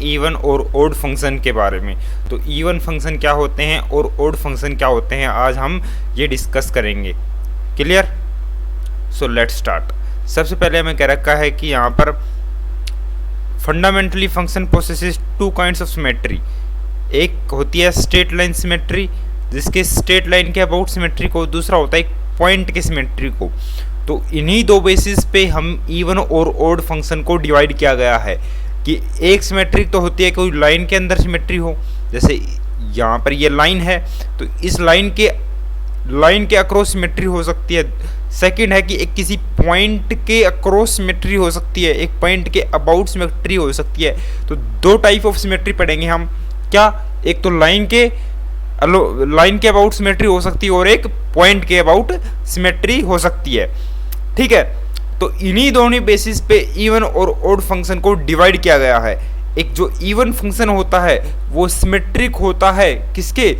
Even or odd function के बारे में। तो इवन फंक्शन क्या होते हैं और ओड फंक्शन क्या होते हैं, आज हम ये डिस्कस करेंगे। क्लियर? So let's start. सबसे पहले हमें कह रखा है कि यहाँ पर fundamentally function possesses two kinds of symmetry. एक होती है स्ट्रेट लाइन सिमेट्री, जिसके स्ट्रेट लाइन के अबाउट सिमेट्री को, दूसरा होता है एक पॉइंट के सिमेट्री को। तो इन्हीं दो बेसिस पे हम इवन और ओड फंक्शन को डिवाइड किया गया है कि एक सिमेट्रिक तो होती है कोई लाइन के अंदर सिमेट्री हो, जैसे यहाँ पर ये लाइन है तो इस लाइन के अक्रॉस सिमेट्री हो सकती है। सेकंड है कि एक किसी पॉइंट के अक्रॉस सिमेट्री हो सकती है, एक पॉइंट के अबाउट सिमेट्री हो सकती है। तो दो टाइप ऑफ सिमेट्री पढ़ेंगे हम, क्या? एक तो लाइन के अबाउट सिमेट्री हो सकती है और एक पॉइंट के अबाउट सिमेट्री हो सकती है। ठीक है, तो इन्हीं दोनों बेसिस पे इवन और ओड फंक्शन को डिवाइड किया गया है। एक जो इवन फंक्शन होता है वो सिमेट्रिक होता है किसके?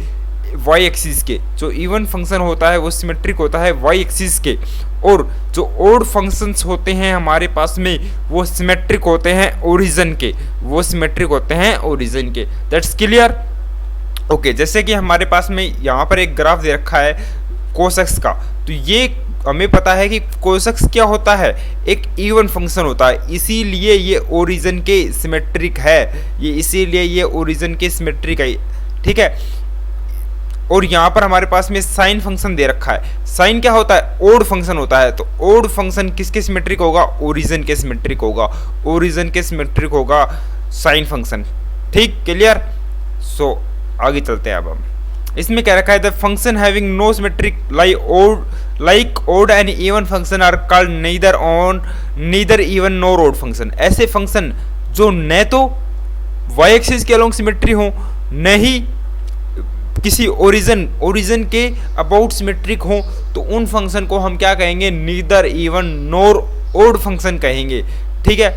वाई एक्सिस के। जो इवन फंक्शन होता है वो सिमेट्रिक होता है वाई एक्सिस के, और जो ओड फंक्शंस होते हैं हमारे पास में वो सिमेट्रिक होते हैं ओरिजिन के, दैट्स क्लियर? ओके, जैसे कि हमारे पास में यहाँ पर एक ग्राफ दे रखा है कोसेक्स का। तो ये हमें पता है कि कोसेक्स क्या होता है, एक इवन फंक्शन होता है, इसीलिए ये ओरिजिन के सिमेट्रिक है, ठीक है। और यहाँ पर हमारे पास में साइन फंक्शन दे रखा है। साइन क्या होता है? ओड फंक्शन होता है। तो ओड फंक्शन किसके सिमेट्रिक होगा? ओरिजिन के सिमेट्रिक होगा साइन फंक्शन। ठीक, क्लियर? सो आगे चलते हैं। अब हम इसमें क्या रखा है, the function having no symmetric like odd and even function are called neither even nor odd function. ऐसे फंक्शन जो न तो वाई एक्सिस के अलोंग सिमेट्री हो, न ही किसी ओरिजिन के अबाउट सिमेट्रिक हो, तो उन फंक्शन को हम क्या कहेंगे? Neither even nor odd function कहेंगे। ठीक है।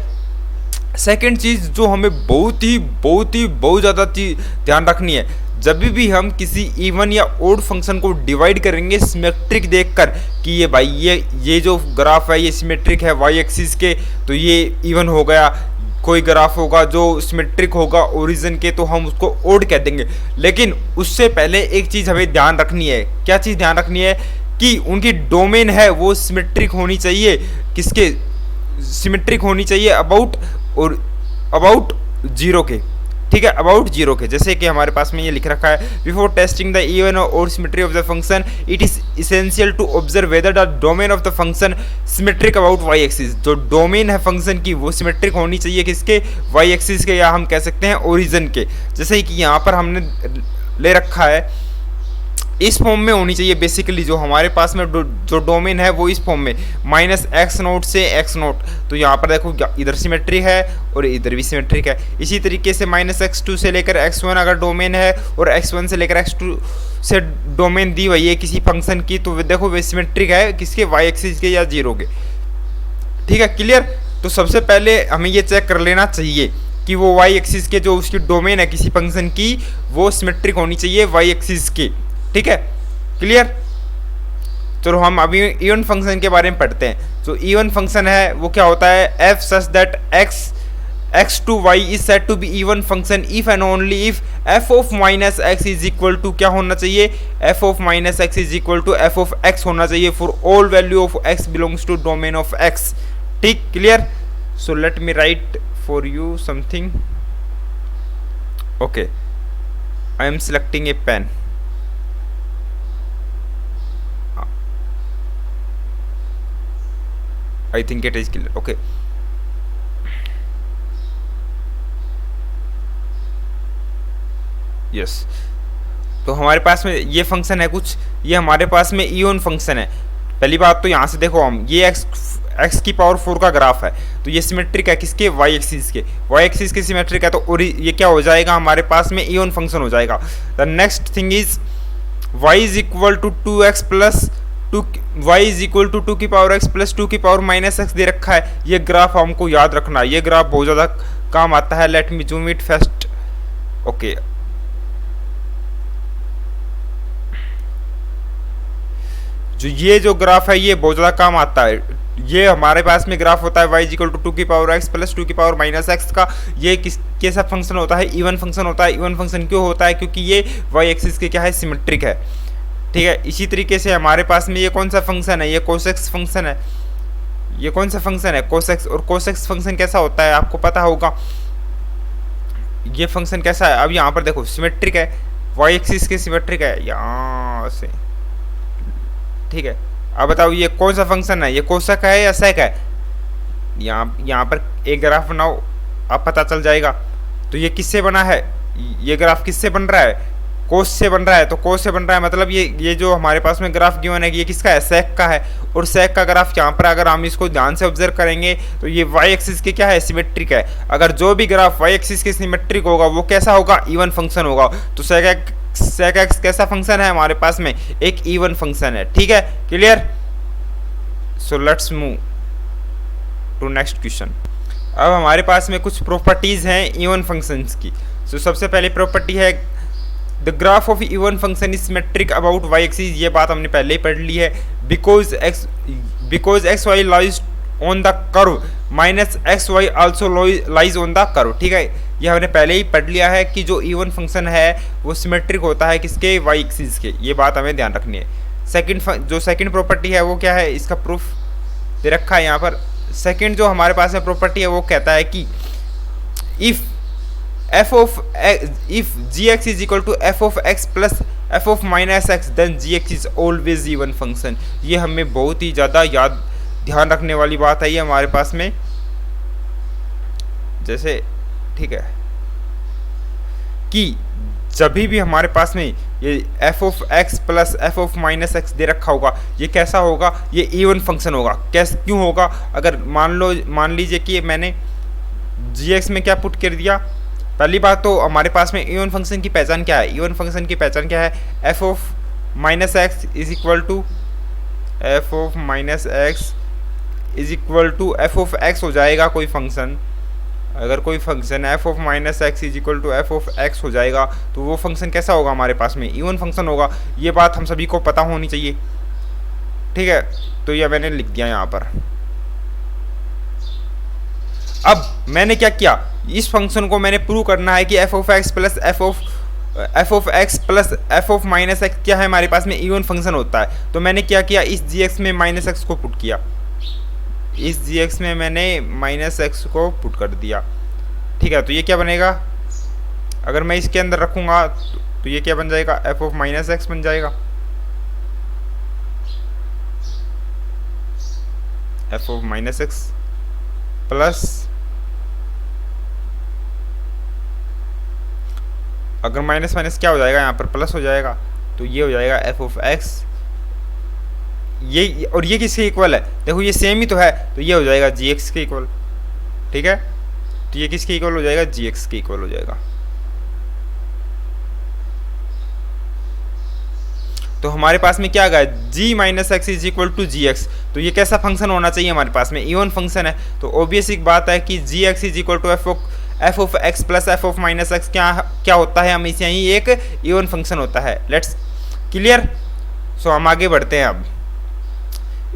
सेकंड चीज जो हमें बहुत ज़्यादा चीज ध्यान रखनी है, जब भी हम किसी इवन या ओड फंक्शन को डिवाइड करेंगे सिमेट्रिक देखकर कि ये भाई ये जो ग्राफ है ये सिमेट्रिक है वाई एक्सिस के, तो ये इवन हो गया। कोई ग्राफ होगा जो सिमेट्रिक होगा ओरिजिन के, तो हम उसको ओड कह देंगे। लेकिन उससे पहले एक चीज़ हमें ध्यान रखनी है। क्या चीज़ ध्यान रखनी है? कि उनकी डोमेन है वो सिमेट्रिक होनी चाहिए। किसके? सिमेट्रिक होनी चाहिए अबाउट जीरो के। ठीक है, अबाउट जीरो के। जैसे कि हमारे पास में ये लिख रखा है, बिफोर टेस्टिंग द इवन और symmetry of the function it is essential to observe whether the domain of the function symmetric about y axis. जो डोमेन है फंक्शन की वो सिमेट्रिक होनी चाहिए किसके? वाई एक्सिस के, या हम कह सकते हैं ओरिजिन के। जैसे कि यहाँ पर हमने ले रखा है इस फॉर्म में होनी चाहिए। बेसिकली जो हमारे पास में जो डोमेन है वो इस फॉर्म में -x0 से x0। तो यहाँ पर देखो इधर सिमेट्री है और इधर भी सिमेट्रिक है। इसी तरीके से -x2 से लेकर x1 अगर डोमेन है और x1 से लेकर x2 से डोमेन दी हुई है किसी फंक्शन की, तो देखो वे सिमेट्रिक है किसके? वाई एक्सिस के या जीरो के। ठीक है, क्लियर? तो सबसे पहले हमें ये चेक कर लेना चाहिए कि वो वाई एक्सिस के जो उसकी डोमेन है किसी फंक्शन की वो सिमेट्रिक होनी चाहिए वाई एक्सिस की। ठीक है, क्लियर? चलो हम अभी इवन फंक्शन के बारे में पढ़ते हैं। जो इवन फंक्शन है वो क्या होता है? f such that x to y is said to be even function if and only if f of minus x is equal to क्या होना चाहिए? f of minus x is equal to f of x होना चाहिए for all value of x belongs to domain of x। ठीक, clear? So let me write for you something. Okay, I am selecting a pen. I think it is clear. Okay. Yes. तो हमारे पास में ये function है कुछ, ये हमारे पास में इवन फंक्शन है। पहली बात तो यहाँ से देखो हम ये x की पावर 4 का ग्राफ है, तो ये सिमेट्रिक है किसके? वाई एक्सिस के। वाई एक्सिस के सिमेट्रिक है तो ये क्या हो जाएगा? हमारे पास में इवन फंक्शन हो जाएगा। The next thing is y is equal to 2x plus y is equal to 2 की पावर x प्लस 2 की पावर माइनस x दे रखा है। ये ग्राफ हमको याद रखना है, ये ग्राफ बहुत ज़्यादा काम आता है। Let me zoom it first. Okay, जो ये जो ग्राफ है ये बहुत ज़्यादा काम आता है। ये हमारे पास में ग्राफ होता है y इक्वल टू 2 की पावर x प्लस 2 की पावर माइनस एक्स का। ये किस कैसा फंक्शन होता है? इवन फंक्शन होता है। इवन फंक्शन क्यों होता है? क्योंकि ये y एक्सिस के क्या है, सिमेट्रिक है। ठीक है, इसी तरीके से हमारे पास में ये कौन सा फंक्शन है? ये कोसेक्स फंक्शन है। ये कौन सा फंक्शन है? कोसेक्स। और कोसेक्स फंक्शन कैसा होता है आपको पता होगा। ये फंक्शन कैसा है? अब यहाँ पर देखो सिमेट्रिक है, y एक्सिस के सिमेट्रिक है यहाँ से। ठीक है, अब बताओ ये कौन सा फंक्शन है? ये कोसेक है या सेक है? यहाँ पर एक ग्राफ बनाओ, अब पता चल जाएगा। तो ये किससे बना है? ये ग्राफ किससे बन रहा है? कोस से बन रहा है। तो कोस से बन रहा है मतलब ये जो हमारे पास में ग्राफ गिवन है ये किसका है? सेक का है। और सेक का ग्राफ यहाँ पर अगर हम इसको ध्यान से ऑब्जर्व करेंगे तो ये y एक्सिस के क्या है? सिमेट्रिक है। अगर जो भी ग्राफ y एक्सिस के सिमेट्रिक होगा वो कैसा होगा? इवन फंक्शन होगा। तो सेक एक्स कैसा फंक्शन है हमारे पास में? एक इवन फंक्शन है। ठीक है, clear? So let's move to next question. अब हमारे पास में कुछ प्रॉपर्टीज हैं इवन फंक्शंस की। सो सबसे पहले प्रॉपर्टी है the graph of even function is symmetric about y axis. ये बात हमने पहले ही पढ़ ली है। Because x y lies on the curve minus x y also lies on the curve. ठीक है, ये हमने पहले ही पढ़ लिया है कि जो इवन फंक्शन है वो सिमेट्रिक होता है किसके? y एक्सिस के। ये बात हमें ध्यान रखनी है। जो सेकंड प्रॉपर्टी है वो क्या है? इसका प्रूफ दे रखा है यहाँ पर। सेकंड जो हमारे पास में प्रॉपर्टी है वो कहता है कि if gx is equal to f of x plus f of minus x then gx is always even function। ये हमें बहुत ही ज़्यादा ध्यान रखने वाली बात है ये हमारे पास में। जैसे ठीक है कि जब भी हमारे पास में ये f of x plus f of minus x दे रखा होगा ये कैसा होगा? ये इवन फंक्शन होगा। कैसे क्यों होगा? अगर मान लीजिए कि मैंने gx में क्या पुट कर दिया। पहली बात तो हमारे पास में इवन फंक्शन की पहचान क्या है? इवन फंक्शन की पहचान क्या है? f of minus x is equal to f of minus x is equal to f of x हो जाएगा कोई फंक्शन। अगर कोई function f of minus x is equal to f of x हो जाएगा तो वो फंक्शन कैसा होगा हमारे पास में? इवन फंक्शन होगा। ये बात हम सभी को पता होनी चाहिए। ठीक है, तो ये मैंने लिख दिया यहाँ पर। अब मैंने क्या किया? इस फंक्शन को मैंने प्रूव करना है कि f of x plus f of x plus f of minus x क्या है हमारे पास में? इवन फंक्शन होता है। तो मैंने क्या किया? इस gx में माइनस एक्स को पुट किया। इस gx में मैंने माइनस एक्स को पुट कर दिया। ठीक है, तो ये क्या बनेगा? अगर मैं इसके अंदर रखूंगा तो ये क्या बन जाएगा? f ऑफ माइनस एक्स बन जाएगा। f of minus x plus अगर माइनस माइनस क्या हो जाएगा? यहाँ पर प्लस हो जाएगा। तो ये हो जाएगा f ऑफ x। ये और ये किसके इक्वल है? देखो ये सेम ही तो है। तो ये हो जाएगा gx के इक्वल। ठीक है, तो ये किसके इक्वल हो जाएगा? gx के इक्वल हो जाएगा। तो हमारे पास में क्या आ गया? g minus x is equal to g x. तो ये कैसा फंक्शन होना चाहिए हमारे पास में? इवन फंक्शन है। तो ऑब्वियस एक बात है कि g x is equal to f of x plus f of minus x क्या होता है? हमेशा ही एक इवन फंक्शन होता है। Let's clear. सो हम आगे बढ़ते हैं अब।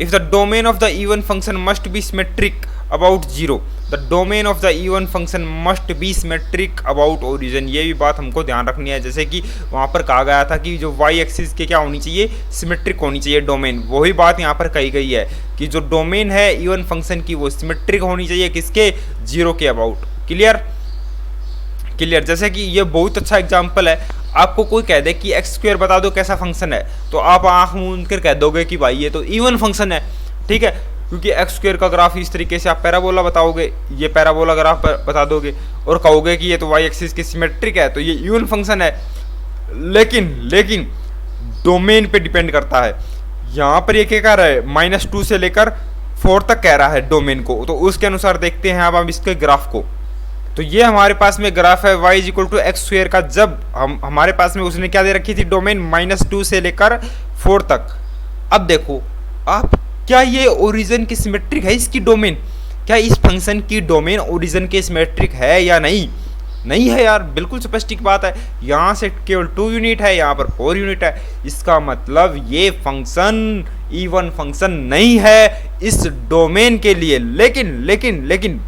If the domain of the even function must be symmetric about zero, the domain of the even function must be symmetric about origin. ये भी बात हमको ध्यान रखनी है। जैसे कि वहाँ पर कहा गया था कि जो y एक्सिस के क्या होनी चाहिए? सिमेट्रिक होनी चाहिए डोमेन। वही बात यहाँ पर कही गई है कि जो डोमेन है इवन फंक्शन की वो सिमेट्रिक होनी चाहिए किसके? जीरो के अबाउट। क्लियर? क्लियर। जैसे कि ये बहुत अच्छा एग्जांपल है। आपको कोई कह दे कि एक्स स्क्वायर बता दो कैसा फंक्शन है, तो आप आंख मूंद कर कह दोगे कि भाई ये तो इवन फंक्शन है। ठीक है, क्योंकि एक्स स्क्वायर का ग्राफ इस तरीके से आप पैराबोला बताओगे, ये पैराबोला ग्राफ बता दोगे और कहोगे कि ये तो वाई एक्सिस की सिमेट्रिक है, तो ये इवन फंक्शन है। लेकिन डोमेन पे डिपेंड करता है। यहाँ पर ये क्या कह रहा है? -2 से लेकर 4 तक कह रहा है डोमेन को। तो उसके अनुसार देखते हैं अब हम इसके ग्राफ को। तो ये हमारे पास में ग्राफ है y is equal to x square का। जब हमारे पास में उसने क्या दे रखी थी? डोमेन -2 से लेकर 4 तक। अब देखो आप, क्या ये ओरिजिन की सिमेट्रिक है इसकी डोमेन? क्या इस फंक्शन की डोमेन ओरिजिन के सिमेट्रिक है या नहीं? नहीं है यार, बिल्कुल स्पष्ट बात है। यहाँ से केवल 2 यूनिट है, यहाँ पर 4 यूनिट है, इसका मतलब ये फंक्शन इवन फंक्शन नहीं है इस डोमेन के लिए। लेकिन लेकिन लेकिन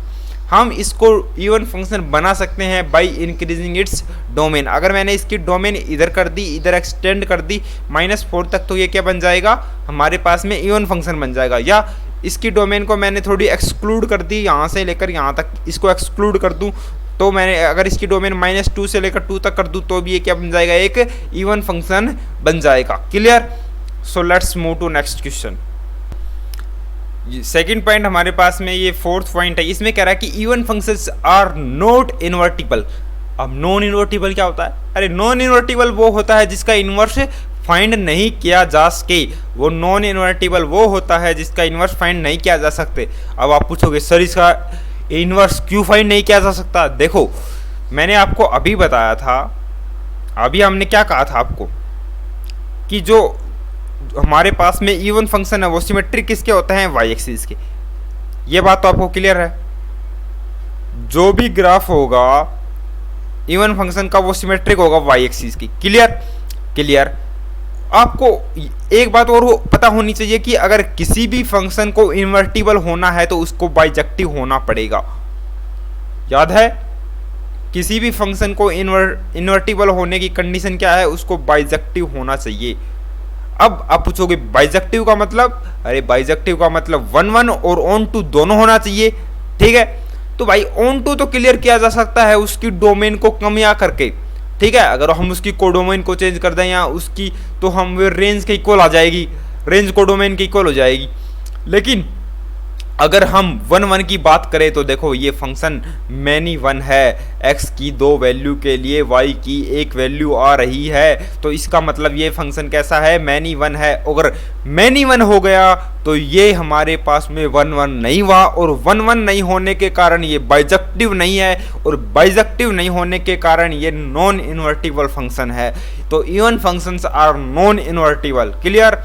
हम इसको इवन फंक्शन बना सकते हैं बाय इंक्रीजिंग इट्स डोमेन। अगर मैंने इसकी डोमेन इधर कर दी, इधर एक्सटेंड कर दी -4 तक, तो ये क्या बन जाएगा, हमारे पास में इवन फंक्शन बन जाएगा। या इसकी डोमेन को मैंने थोड़ी एक्सक्लूड कर दी, यहाँ से लेकर यहाँ तक इसको एक्सक्लूड कर दूँ, तो मैंने अगर इसकी डोमेन -2 से लेकर 2 तक कर दूँ, तो भी ये क्या बन जाएगा, एक इवन फंक्शन बन जाएगा। Clear? So let's move to next question. Second point हमारे पास में ये 4th पॉइंट है, इसमें कह रहा है कि even functions are not invertible. अब नॉन इन्वर्टिबल क्या होता है? अरे नॉन इन्वर्टिबल वो होता है जिसका इन्वर्स फाइंड नहीं किया जा सके। वो नॉन इन्वर्टिबल वो होता है जिसका इन्वर्स फाइंड नहीं किया जा सकते। अब आप पूछोगे सर इसका इन्वर्स क्यों फाइंड नहीं किया जा सकता? देखो मैंने आपको अभी बताया था, अभी हमने क्या कहा था आपको कि जो हमारे पास में इवन फंक्शन है वो सिमेट्रिक किसके होते हैं, वाई एक्सिस के। ये बात तो आपको क्लियर है। जो भी ग्राफ होगा इवन फंक्शन का वो सिमेट्रिक होगा वाई एक्सिस की। क्लियर? क्लियर। आपको एक बात और पता होनी चाहिए कि अगर किसी भी फंक्शन को इन्वर्टिबल होना है तो उसको बाइजेक्टिव होना पड़ेगा। याद है? किसी भी फंक्शन को इन्वर्टिबल होने की कंडीशन क्या है, उसको बाइजेक्टिव होना चाहिए। अब आप पूछोगे बाइजेक्टिव का मतलब? अरे बाइजेक्टिव का मतलब 1 1 और ऑन टू दोनों होना चाहिए। ठीक है, तो भाई ऑन टू तो क्लियर किया जा सकता है उसकी डोमेन को कम या करके। ठीक है, अगर हम उसकी कोडोमेन को चेंज कर दें या उसकी, तो हम वो रेंज के इक्वल आ जाएगी, रेंज कोडोमेन के इक्वल हो जाएगी। लेकिन अगर हम 1 1 की बात करें तो देखो ये फंक्शन मैनी 1 है, x की 2 वैल्यू के लिए y की 1 वैल्यू आ रही है, तो इसका मतलब ये फंक्शन कैसा है, मैनी 1 है। अगर मैनी 1 हो गया तो ये हमारे पास में 1 1 नहीं हुआ, और 1 1 नहीं होने के कारण ये बाइजेक्टिव नहीं है, और बाइजेक्टिव नहीं होने के कारण ये नॉन इन्वर्टिबल फंक्शन है। तो even functions are non invertible. Clear?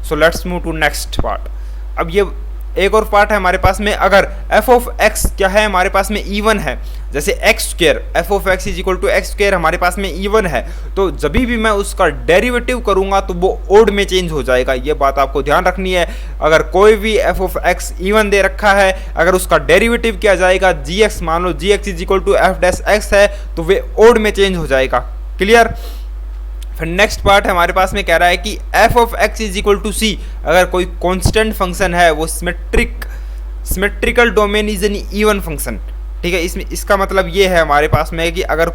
So let's move to next part. अब ये एक और पार्ट है हमारे पास में, अगर f ऑफ x क्या है हमारे पास में इवन है, जैसे x square, f of x is equal to x square हमारे पास में इवन है, तो जब भी मैं उसका डेरिवेटिव करूंगा तो वो ओड में चेंज हो जाएगा। ये बात आपको ध्यान रखनी है। अगर कोई भी f ऑफ x इवन दे रखा है, अगर उसका डेरिवेटिव किया जाएगा gx, मान लो gx is equal to f dash x है, तो वे ओड में चेंज हो जाएगा। क्लियर? फिर नेक्स्ट पार्ट हमारे पास में कह रहा है कि f of x is equal to c, अगर कोई कांस्टेंट फंक्शन है वो symmetrical domain is an even function. ठीक है, इसमें इसका मतलब ये है हमारे पास में कि अगर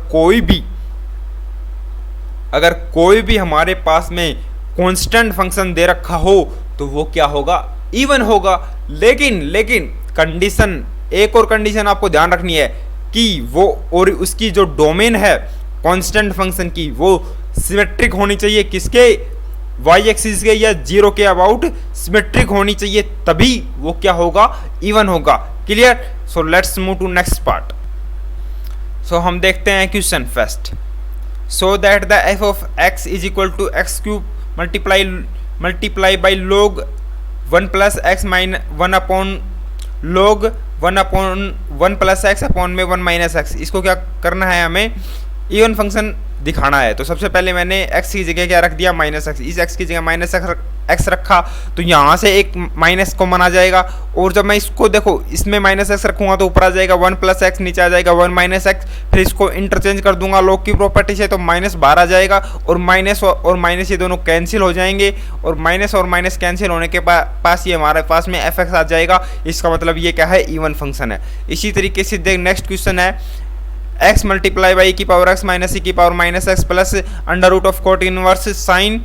कोई भी हमारे पास में कांस्टेंट फंक्शन दे रखा हो तो वो क्या होगा, इवन होगा। लेकिन कंडीशन, एक और कंडीशन आपको ध्यान रखनी है कि वो और उसकी जो डोमेन है कांस्टेंट फंक्शन की वो सिमेट्रिक होनी चाहिए, किसके, वाई एक्सिस के या 0 के अबाउट सिमेट्रिक होनी चाहिए, तभी वो क्या होगा, इवन होगा। Clear? So let's move to next part. So हम देखते हैं question first. So that the f of x is equal to x cube multiply by log 1 plus x minus 1 upon log 1 plus x upon में 1 minus x. इसको क्या करना है, हमें even function दिखाना है। तो सबसे पहले मैंने x की जगह क्या रख दिया, माइनस एक्स। इस x की जगह माइनस एक्स रखा तो यहाँ से एक माइनस कॉमन आ जाएगा, और जब मैं इसको देखो इसमें माइनस एक्स रखूंगा तो ऊपर आ जाएगा 1 प्लस एक्स, नीचे आ जाएगा 1 माइनस एक्स। फिर इसको इंटरचेंज कर दूंगा लॉग की प्रॉपर्टी से, तो माइनस बाहर आ जाएगा, और माइनस ये दोनों कैंसिल हो जाएंगे, और माइनस कैंसिल होने के पास ये हमारे पास में एफ एक्स आ जाएगा। इसका मतलब ये क्या है, इवन फंक्शन है। इसी तरीके से देख नेक्स्ट क्वेश्चन है, x मल्टीप्लाई बाई की पावर x माइनस ई की power minus x plus under root of cot inverse sine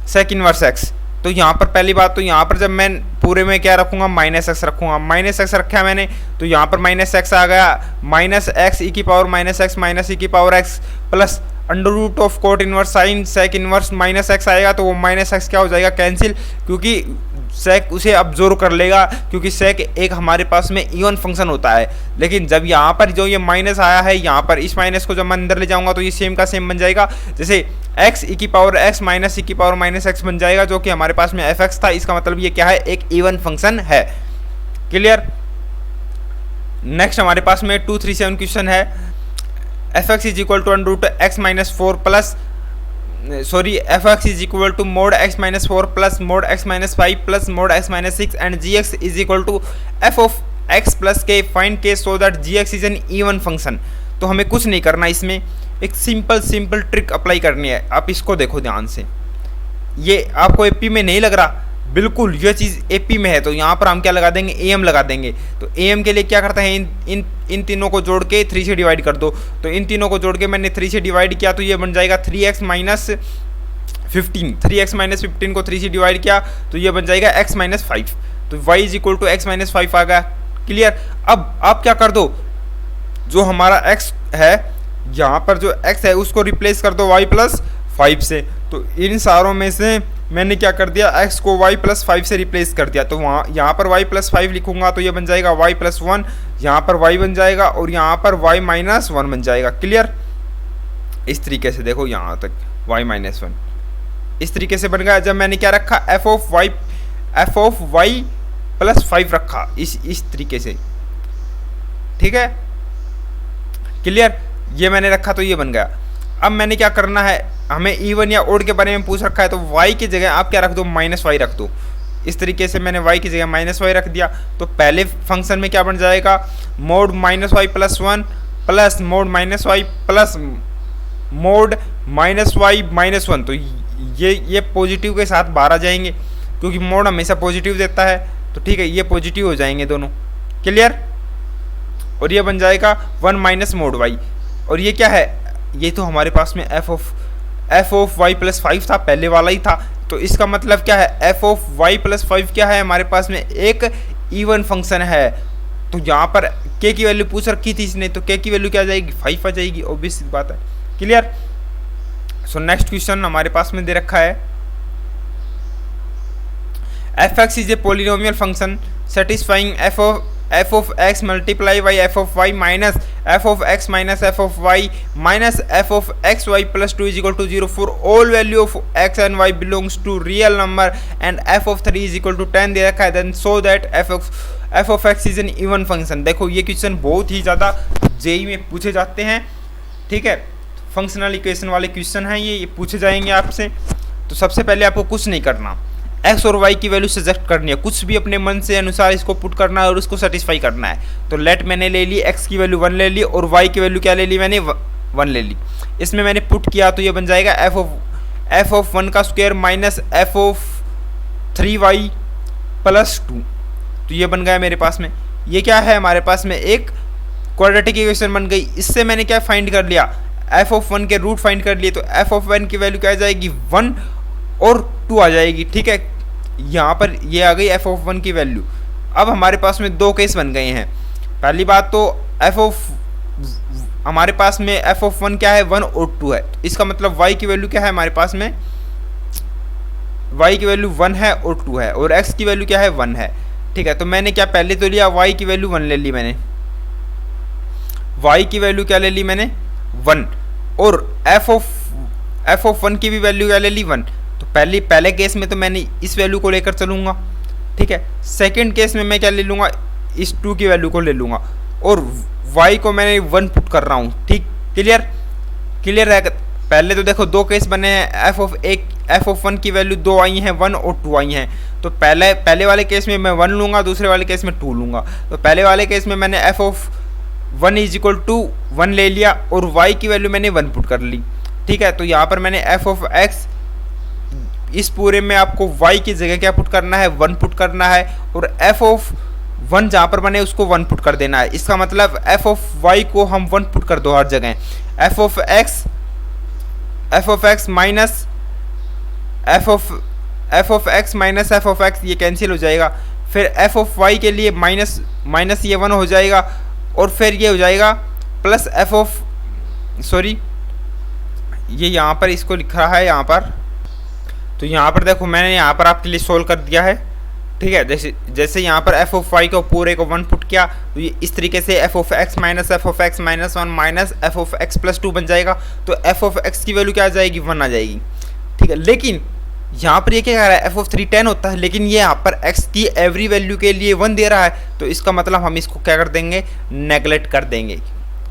sec inverse x। तो यहाँ पर पहली बात, तो यहाँ पर जब मैं पूरे में क्या रखूंगा, माइनस एक्स रखूंगा। माइनस एक्स रखा है मैंने, तो यहाँ पर माइनस एक्स आ गया, माइनस एक्स ई की power minus x minus e की power x plus under root of cot inverse sine sec inverse minus x आएगा, तो वो माइनस एक्स क्या हो जाएगा, कैंसिल, क्योंकि सेक उसे अब्जॉर्व कर लेगा, क्योंकि सेक एक हमारे पास में इवन फंक्शन होता है। लेकिन जब यहाँ पर जो ये माइनस आया है, यहाँ पर इस माइनस को जब मैं अंदर ले जाऊंगा तो ये सेम का सेम बन जाएगा, जैसे एक्स ई की पावर एक्स माइनस ई की पावर माइनस एक्स बन जाएगा, जो कि हमारे पास में एफ एक्स था। इसका मतलब ये क्या है, एक इवन फंक्शन है। क्लियर? नेक्स्ट हमारे पास में 237 क्वेश्चन है, f x is equal to under root x minus 4 plus sorry f x is equal to mod x minus 4 plus mod x minus 5 plus mod x minus 6 and g x is equal to f of x plus k find k so that g x is an even function. तो हमें कुछ नहीं करना, इसमें एक simple trick apply करनी है। आप इसको देखो ध्यान से, ये आपको एपी में नहीं लग रहा, बिल्कुल ये चीज़ एपी में है। तो यहाँ पर हम क्या लगा देंगे, एम लगा देंगे। तो एम के लिए क्या करते हैं, इन तीनों को जोड़ के 3 से डिवाइड कर दो। तो इन तीनों को जोड़ के मैंने 3 से डिवाइड किया तो ये बन जाएगा 3x माइनस 15। 3x माइनस 15 को 3 से डिवाइड किया तो ये बन जाएगा x माइनस 5। तो y is equal to x minus 5 आ गया। क्लियर। अब आप क्या कर दो, जो हमारा x है यहाँ पर जो x है उसको रिप्लेस कर दो y प्लस 5 से। तो इन सारों में से मैंने क्या कर दिया, x को y प्लस 5 से रिप्लेस कर दिया। तो वहाँ यहाँ पर y प्लस 5 लिखूंगा तो ये बन जाएगा y प्लस 1, यहाँ पर y बन जाएगा और यहाँ पर y माइनस 1 बन जाएगा। क्लियर। इस तरीके से देखो यहाँ तक y माइनस 1 इस तरीके से बन गया। जब मैंने क्या रखा, f ऑफ y प्लस 5 रखा इस तरीके से, ठीक है। क्लियर। ये मैंने रखा तो ये बन गया। अब मैंने क्या करना है, हमें इवन या ओड के बारे में पूछ रखा है तो y की जगह आप क्या रख दो, माइनस वाई रख दो। इस तरीके से मैंने y की जगह माइनस वाई रख दिया। तो पहले फंक्शन में क्या बन जाएगा, mod minus y plus 1 plus mod minus y plus mod minus y minus 1। तो ये पॉजिटिव के साथ बाहर आ जाएंगे क्योंकि मोड हमेशा पॉजिटिव देता है। तो ठीक है, ये पॉजिटिव हो जाएंगे दोनों। क्लियर। और ये बन जाएगा 1 माइनस मोड वाई। और ये क्या है, ये तो हमारे पास में एफ ऑफ वाई प्लस 5 था, पहले वाला ही था। तो इसका मतलब क्या है, एफ ऑफ वाई प्लस 5 क्या है, हमारे पास में एक इवन फंक्शन है। तो यहाँ पर के की वैल्यू पूछ रखी थी इसने, तो के की वैल्यू क्या आ जाएगी, 5 आ जाएगी, ऑब्वियस बात है। क्लियर। सो नेक्स्ट क्वेश्चन हमारे पास में दे रखा है, f x is a polynomial function satisfying f of x multiply by f of y minus f of x minus f of y minus f of x y plus 2 is equal to 0 for all value of x and y belongs to real number and f of 3 is equal to 10 दे रखा है। Then so that f of x is an even function. देखो ये question बहुत ही ज़्यादा JEE में पूछे जाते हैं, ठीक है। फंक्शनल इक्वेशन वाले क्वेश्चन हैं, ये पूछे जाएंगे आपसे। तो सबसे पहले आपको कुछ नहीं करना, एक्स और वाई की वैल्यू सजेक्ट करनी है, कुछ भी अपने मन से अनुसार इसको पुट करना है और उसको सेटिस्फाई करना है। तो लेट मैंने ले ली, एक्स की वैल्यू 1 ले ली और वाई की वैल्यू क्या ले ली, मैंने 1 ले ली। इसमें मैंने पुट किया तो ये बन जाएगा एफ ऑफ 1 का square minus f of 3y plus 2। तो ये बन गया मेरे पास में। ये क्या है, हमारे पास में एक क्वाड्रेटिक इक्वेशन बन गई। इससे मैंने क्या फाइंड कर लिया, एफ ऑफ 1 के रूट फाइंड कर लिए। तो एफ ऑफ 1 की वैल्यू क्या आ जाएगी, 1 और 2 आ जाएगी, ठीक है। यहाँ पर ये आ गई एफ ऑफ 1 की वैल्यू। अब हमारे पास में 2 केस बन गए हैं। पहली बात तो हमारे पास में एफ ऑफ 1 क्या है, 1 और 2 है। तो इसका मतलब y की वैल्यू क्या है, हमारे पास में y की वैल्यू 1 है और 2 है और x की वैल्यू क्या है, 1 है, ठीक है। तो मैंने क्या पहले तो लिया, y की वैल्यू 1 ले ली मैंने, y की वैल्यू क्या ले ली मैंने, 1 और एफ ऑफ 1 की भी वैल्यू क्या ले ली, 1। तो पहले केस में तो मैंने इस वैल्यू को लेकर चलूँगा, ठीक है। सेकंड केस में मैं क्या ले लूँगा, इस 2 की वैल्यू को ले लूँगा और y को मैंने 1 पुट कर रहा हूँ, ठीक। क्लियर है। पहले तो देखो 2 केस बने हैं, एफ ऑफ 1 की वैल्यू 2 आई हैं, 1 और 2 आई हैं। तो पहले वाले केस में मैं 1 लूँगा, दूसरे वाले केस में 2 लूँगा। तो पहले वाले केस में मैंने f of 1 is equal to 1 ले लिया और y की वैल्यू मैंने 1 पुट कर ली, ठीक है। तो यहाँ पर मैंने एफ ऑफ एक्स, इस पूरे में आपको y की जगह क्या पुट करना है, 1 पुट करना है और एफ ऑफ 1 जहाँ पर बने उसको 1 पुट कर देना है। इसका मतलब एफ ऑफ y को हम 1 पुट कर दो हर जगह। F of x minus f of x minus f of x, ये कैंसिल हो जाएगा। फिर एफ ऑफ y के लिए माइनस ये 1 हो जाएगा और फिर ये हो जाएगा प्लस एफ ऑफ, सॉरी ये यहाँ पर इसको लिख रहा है यहाँ पर। तो यहाँ पर देखो मैंने यहाँ पर आपके लिए सोल्व कर दिया है, ठीक है। जैसे यहाँ पर एफ ऑफ वाई को पूरे को 1 पुट किया तो ये इस तरीके से F of x minus f of x minus 1 minus f of x plus 2 बन जाएगा। तो एफ ऑफ एक्स की वैल्यू क्या आ जाएगी, 1 आ जाएगी, ठीक है। लेकिन यहाँ पर ये क्या कह रहा है, एफ ऑफ 3 10 होता है, लेकिन ये यहाँ पर एक्स की एवरी वैल्यू के लिए 1 दे रहा है। तो इसका मतलब हम इसको क्या कर देंगे, नेगलेक्ट कर देंगे,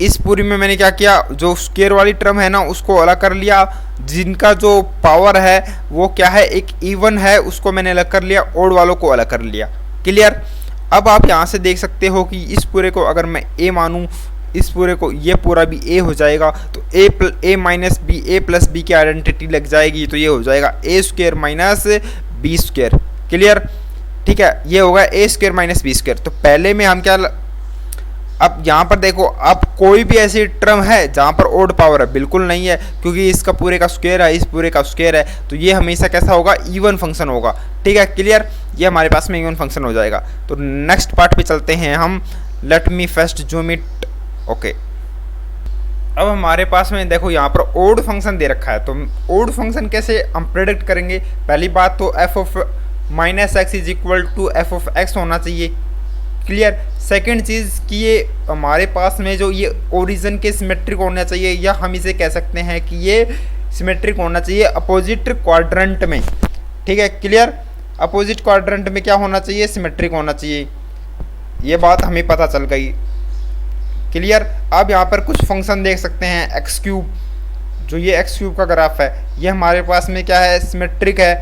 इस पूरी में मैंने क्या किया, जो स्क्वायर वाली टर्म है ना उसको अलग कर लिया, जिनका जो पावर है वो क्या है एक इवन है उसको मैंने अलग कर लिया, ओड वालों को अलग कर लिया। क्लियर। अब आप यहाँ से देख सकते हो कि इस पूरे को अगर मैं ए मानूँ, इस पूरे को ये पूरा भी ए हो जाएगा, तो a minus b, a plus b की आइडेंटिटी लग जाएगी, तो ये हो जाएगा a square minus b square. Clear. ठीक है, ये होगा a square minus b square. तो पहले में हम क्या, अब यहाँ पर देखो, अब कोई भी ऐसी टर्म है जहाँ पर ओड पावर है, बिल्कुल नहीं है, क्योंकि इसका पूरे का स्क्वायर है, इस पूरे का स्क्वायर है, तो ये हमेशा कैसा होगा, इवन फंक्शन होगा। ठीक है, क्लियर। ये हमारे पास में इवन फंक्शन हो जाएगा। तो नेक्स्ट पार्ट पे चलते हैं हम। Let me first zoom it. Okay, अब हमारे पास में देखो यहाँ पर ओड फंक्शन दे रखा है, तो ओड फंक्शन कैसे हम प्रेडिक्ट करेंगे। पहली बात तो f of minus x is equal to f of x होना चाहिए। क्लियर। सेकंड चीज़ कि ये हमारे पास में जो ये ओरिजिन के सिमेट्रिक होना चाहिए, या हम इसे कह सकते हैं कि ये सिमेट्रिक होना चाहिए अपोजिट क्वाड्रेंट में। ठीक है, क्लियर। अपोजिट क्वाड्रेंट में क्या होना चाहिए, सिमेट्रिक होना चाहिए। ये बात हमें पता चल गई। क्लियर। अब यहाँ पर कुछ फंक्शन देख सकते हैं, एक्स क्यूब, जो ये एक्स क्यूब का ग्राफ है, ये हमारे पास में क्या है, सिमेट्रिक है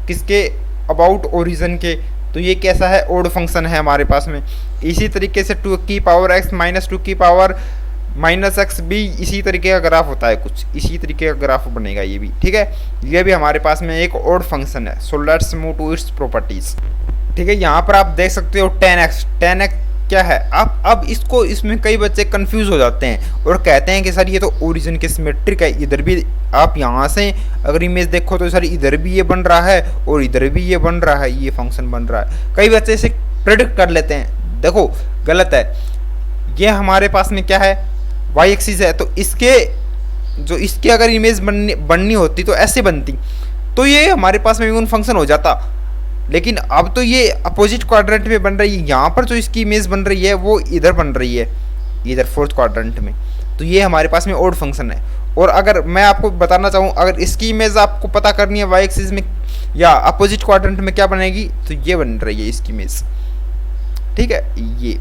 किसके, अबाउट ओरिजिन के। तो ये कैसा है, ओड फंक्शन है हमारे पास में। इसी तरीके से 2 की पावर एक्स माइनस 2 की पावर माइनस एक्स भी इसी तरीके का ग्राफ होता है, कुछ इसी तरीके का ग्राफ बनेगा ये भी। ठीक है, ये भी हमारे पास में एक ओड फंक्शन है। So let's move to its properties. ठीक है, यहाँ पर आप देख सकते हो 10x। 10x क्या है, आप अब इसको, इसमें कई बच्चे कंफ्यूज हो जाते हैं और कहते हैं कि सर ये तो ओरिजिन के सिमेट्रिक है। इधर भी आप यहाँ से अगर इमेज देखो तो सर इधर भी ये बन रहा है और इधर भी ये बन रहा है, ये फंक्शन बन रहा है। कई बच्चे इसे प्रेडिक्ट कर लेते हैं, देखो गलत है। ये हमारे पास में क्या है, वाई एक्सिस है, तो इसके जो इसकी अगर इमेज बननी होती तो ऐसे बनती, तो ये हमारे पास में इवन फंक्शन हो जाता। लेकिन अब तो ये अपोजिट क्वाड्रेंट में बन रही है, यहाँ पर जो इसकी इमेज बन रही है वो इधर बन रही है, इधर फोर्थ क्वाड्रेंट में। तो ये हमारे पास में ओड फंक्शन है। और अगर मैं आपको बताना चाहूँ, अगर इसकी इमेज आपको पता करनी है वाई एक्सिस में या अपोजिट क्वाड्रेंट में क्या बनेगी, तो ये बन रही है इसकी इमेज। ठीक है, ये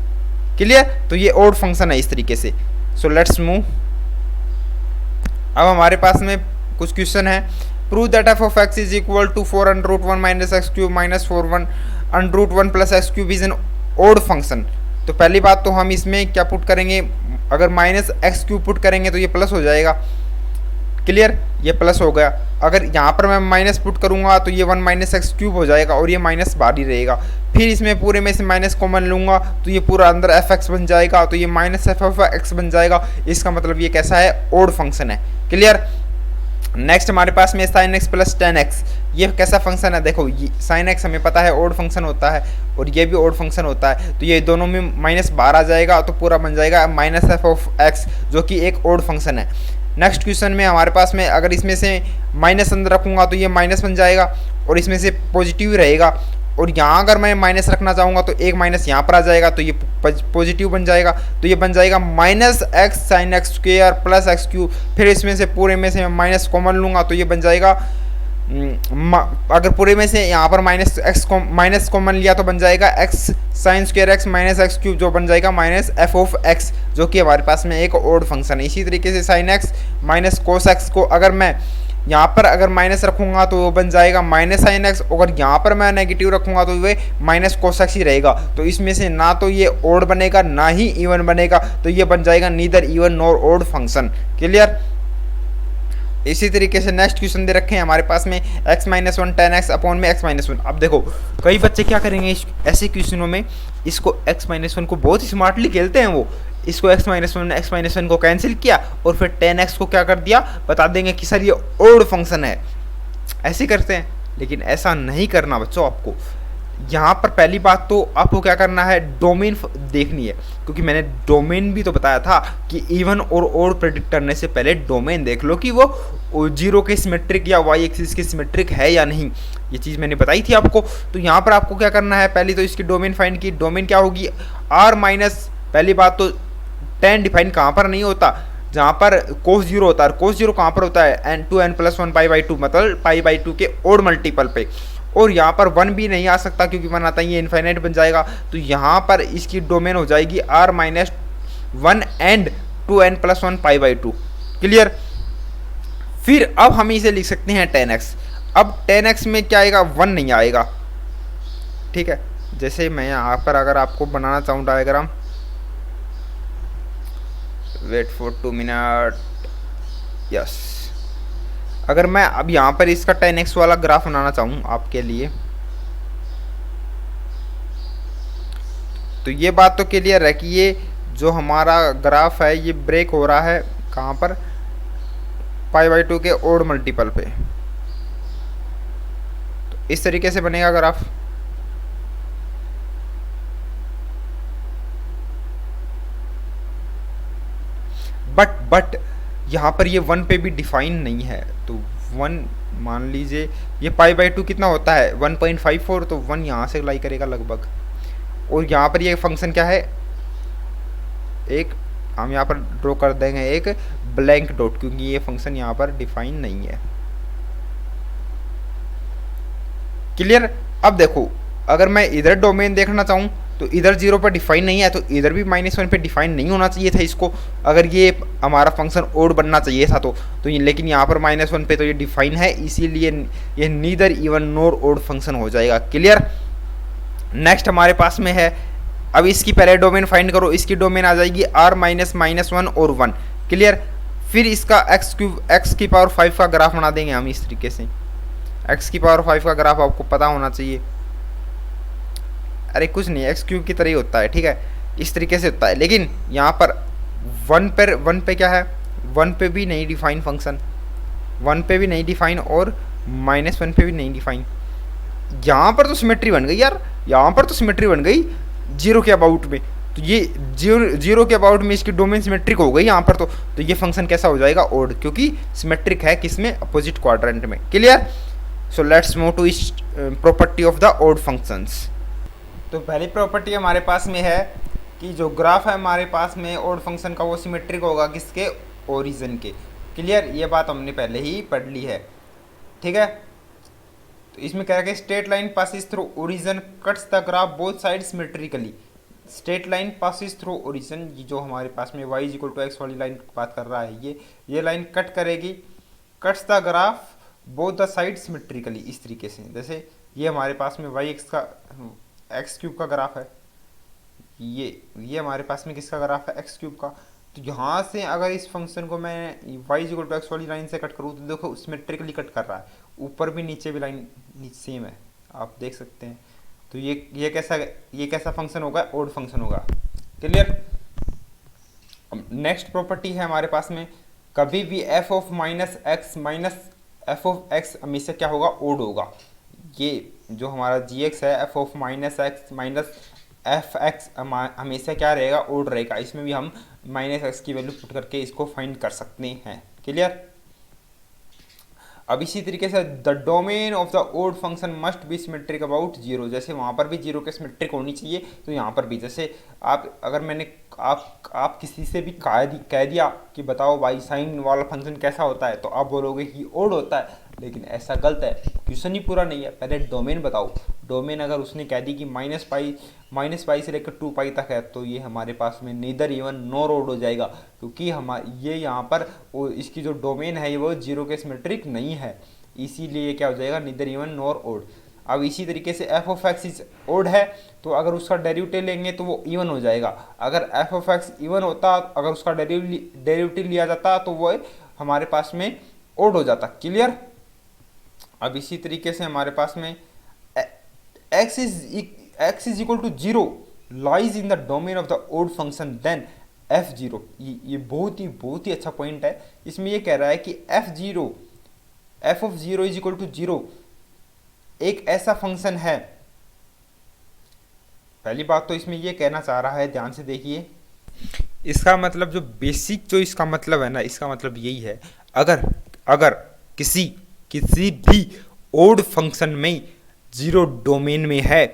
क्लियर। तो ये ओड फंक्शन है इस तरीके से। So let's move. अब हमारे पास में कुछ क्वेश्चन है। Prove that f of x is equal to 4 under root 1 minus x cube minus 4 1 under root 1 plus x cube is an odd function. तो पहली बात तो हम इसमें क्या पुट करेंगे, अगर माइनस एक्स क्यूब पुट करेंगे तो ये प्लस हो जाएगा। क्लियर, ये प्लस हो गया। अगर यहाँ पर मैं माइनस पुट करूँगा तो ये 1 माइनस एक्स क्यूब हो जाएगा और ये माइनस बाहर ही रहेगा। फिर इसमें पूरे में से माइनस कॉमन लूँगा तो ये पूरा अंदर एफ एक्स बन जाएगा, तो ये माइनस एफ ऑफ एक्स बन जाएगा। इसका मतलब ये कैसा है, ओड फंक्शन है। क्लियर। नेक्स्ट हमारे पास में sine x plus ten x, ये कैसा फंक्शन है, देखो ये साइन एक्स हमें पता है ओड फंक्शन होता है और ये भी ओड फंक्शन होता है, तो ये दोनों में माइनस बाहर आ जाएगा तो पूरा बन जाएगा माइनस एफ ऑफ एक्स, जो कि एक ओड फंक्शन है। नेक्स्ट क्वेश्चन में हमारे पास में अगर इसमें से माइनस अंदर रखूँगा तो ये माइनस बन जाएगा और इसमें से पॉजिटिव रहेगा, और यहाँ अगर मैं माइनस रखना चाहूँगा तो एक माइनस यहाँ पर आ जाएगा तो ये पॉजिटिव बन जाएगा, तो ये बन जाएगा minus x sine x square plus x cube. फिर इसमें से पूरे में से माइनस कॉमन लूँगा तो ये बन जाएगा, अगर पूरे में से यहाँ पर माइनस कॉमन लिया तो बन जाएगा x sine square x minus x cube, जो बन जाएगा माइनस एफ ऑफ एक्स, जो कि हमारे पास में एक ओड फंक्शन है। इसी तरीके से sine x minus cos x को अगर मैं यहाँ पर अगर माइनस रखूँगा तो वो बन जाएगा माइनस साइन एक्स, अगर यहाँ पर मैं नेगेटिव रखूँगा तो वे माइनस कोस एक्स ही रहेगा। तो इसमें से ना तो ये ओड बनेगा ना ही इवन बनेगा, तो ये बन जाएगा neither even nor odd function. Clear. इसी तरीके से नेक्स्ट क्वेश्चन दे रखे हैं हमारे पास में x minus 1 ten x upon में x माइनस 1। अब देखो कई बच्चे क्या करेंगे ऐसे क्वेश्चनों में, इसको x माइनस 1 को बहुत ही स्मार्टली खेलते हैं वो, इसको x माइनस 1 को कैंसिल किया और फिर 10x को क्या कर दिया, बता देंगे कि सर ये ओड फंक्शन है, ऐसे करते हैं। लेकिन ऐसा नहीं करना बच्चों, आपको यहाँ पर पहली बात तो आपको क्या करना है, डोमेन देखनी है, क्योंकि मैंने डोमेन भी तो बताया था कि इवन और ओड प्रेडिक्ट करने से पहले डोमेन देख लो कि वो जीरो के सिमेट्रिक या वाई एक्सिस के सिमेट्रिक है या नहीं, ये चीज़ मैंने बताई थी आपको। तो यहाँ पर आपको क्या करना है, पहले तो इसकी डोमेन फाइंड की। डोमेन क्या होगी, आर माइनस, पहली बात तो टेन डिफाइन कहाँ पर नहीं होता, जहाँ पर कोस जीरो होता है। कोस जीरो कहाँ पर होता है, n+1 π/2, मतलब π/2 के ओड मल्टीपल पे, और यहाँ पर 1 भी नहीं आ सकता क्योंकि 1 आता ही ये इन्फाइनाइट बन जाएगा। तो यहाँ पर इसकी डोमेन हो जाएगी r-1 एंड 2n+1 π/2। क्लियर। फिर अब हम इसे लिख सकते हैं 10x। अब 10x में क्या आएगा, 1 नहीं आएगा। ठीक है, जैसे मैं यहाँ पर अगर आपको बनाना चाहूँ diagram, wait for 2 minute, yes. अगर मैं अब यहाँ पर इसका 10x वाला ग्राफ बनाना चाहूँ आपके लिए, तो ये बात तो क्लियर है कि ये जो हमारा ग्राफ है ये ब्रेक हो रहा है कहाँ पर, π/2 के ओड मल्टीपल पे। तो इस तरीके से बनेगा ग्राफ। बट यहाँ पर ये 1 पे भी डिफाइन नहीं है, तो 1 मान लीजिए ये π/2 कितना होता है 1.54, तो 1 यहाँ से लाई करेगा लगभग। और यहाँ पर ये फंक्शन क्या है, एक हम यहाँ पर ड्रॉ कर देंगे एक ब्लैंक डॉट, क्योंकि ये फंक्शन यहाँ पर डिफाइन नहीं है। क्लियर। अब देखो अगर मैं इधर डोमेन देखना चाहूँ तो इधर 0 पर डिफाइन नहीं है, तो इधर भी -1 पे डिफाइन नहीं होना चाहिए था इसको, अगर ये हमारा फंक्शन ओड बनना चाहिए था तो ये, लेकिन यहाँ पर -1 पे तो ये डिफाइन है, इसीलिए ये neither even nor odd function हो जाएगा। क्लियर। नेक्स्ट हमारे पास में है, अब इसकी पहले डोमेन फाइंड करो, इसकी डोमेन आ जाएगी r -1 और 1। क्लियर। फिर इसका x⁵ का ग्राफ बना देंगे हम इस तरीके से। x⁵ का ग्राफ आपको पता होना चाहिए, अरे कुछ नहीं, x³ की तरह ही होता है। ठीक है, इस तरीके से होता है, लेकिन यहाँ पर 1 पे क्या है, 1 पे भी नहीं डिफाइन फंक्शन, 1 पे भी नहीं डिफाइन और -1 पे भी नहीं डिफाइन। यहाँ पर तो सिमेट्री बन गई यार, यहाँ पर तो सिमेट्री बन गई 0 के अबाउट में, तो ये 0 के अबाउट में इसकी डोमेन सिमेट्रिक हो गई यहाँ पर, तो ये फंक्शन कैसा हो जाएगा, ओड, क्योंकि सिमेट्रिक है किसमें, अपोजिट क्वाड्रेंट में। Clear. So let's move to इस property of the odd functions. तो पहली प्रॉपर्टी हमारे पास में है कि जो ग्राफ है हमारे पास में ओड फंक्शन का, वो सिमेट्रिक होगा किसके, ओरिजिन के। क्लियर। ये बात हमने पहले ही पढ़ ली है। ठीक है, तो इसमें कह रहा है straight line passes through origin cuts the graph both side symmetrically. Straight line passes through origin, ये जो हमारे पास में y=x वाली लाइन बात कर रहा है, ये लाइन कट करेगी, cuts the graph both the side symmetrically. इस तरीके से, जैसे ये हमारे पास में x³ का ग्राफ है, ये हमारे पास में किसका ग्राफ है, x³ का। तो यहाँ से अगर इस फंक्शन को मैं y=x वाली लाइन से कट करूँ तो देखो सिमेट्रिकली कट कर रहा है, ऊपर भी नीचे भी लाइन सेम है, आप देख सकते हैं। तो ये कैसा फंक्शन होगा, ओड फंक्शन होगा। क्लियर। नेक्स्ट प्रॉपर्टी है हमारे पास में, कभी भी f(-x) हमेशा क्या होगा, ओड होगा। ये जो हमारा gx है f(-x) fx हमेशा क्या रहेगा, ओड रहेगा। इसमें भी हम -x की वैल्यू पुट करके इसको फाइंड कर सकते हैं। क्लियर। अब इसी तरीके से the domain of the odd function must be symmetric about 0, जैसे वहाँ पर भी 0 के सिमेट्रिक होनी चाहिए, तो यहाँ पर भी जैसे अगर मैंने आप किसी से भी कह दिया कि बताओ भाई साइन वाला फंक्शन कैसा होता है, तो आप बोलोगे कि ओड होता है, लेकिन ऐसा गलत है, क्वेश्चन ही पूरा नहीं है। पहले डोमेन बताओ, डोमेन अगर उसने कह दी कि -π से लेकर 2π तक है, तो ये हमारे पास में नीदर इवन नोर ओड हो जाएगा, क्योंकि ये यहाँ पर इसकी जो डोमेन है वो 0 के सिमेट्रिक नहीं है, इसीलिए ये क्या हो जाएगा, नीदर इवन नोर ओड। अब इसी तरीके से f(x) इज ओड है, तो अगर उसका डेरिवेटिव लेंगे तो वो इवन हो जाएगा। अगर f(x) इवन होता, अगर उसका डेरिवेटिव लिया जाता तो वो हमारे पास में ओड हो जाता। क्लियर। अब इसी तरीके से हमारे पास में x is equal to 0 lies in the domain of the odd function then f0। ये बहुत ही अच्छा पॉइंट है। इसमें ये कह रहा है कि f(0) इज इक्वल टू 0 एक ऐसा फंक्शन है। पहली बात तो इसमें ये कहना चाह रहा है, ध्यान से देखिए, इसका मतलब जो बेसिक जो इसका मतलब है ना, इसका मतलब यही है, अगर किसी भी ओड फंक्शन में 0 डोमेन में है,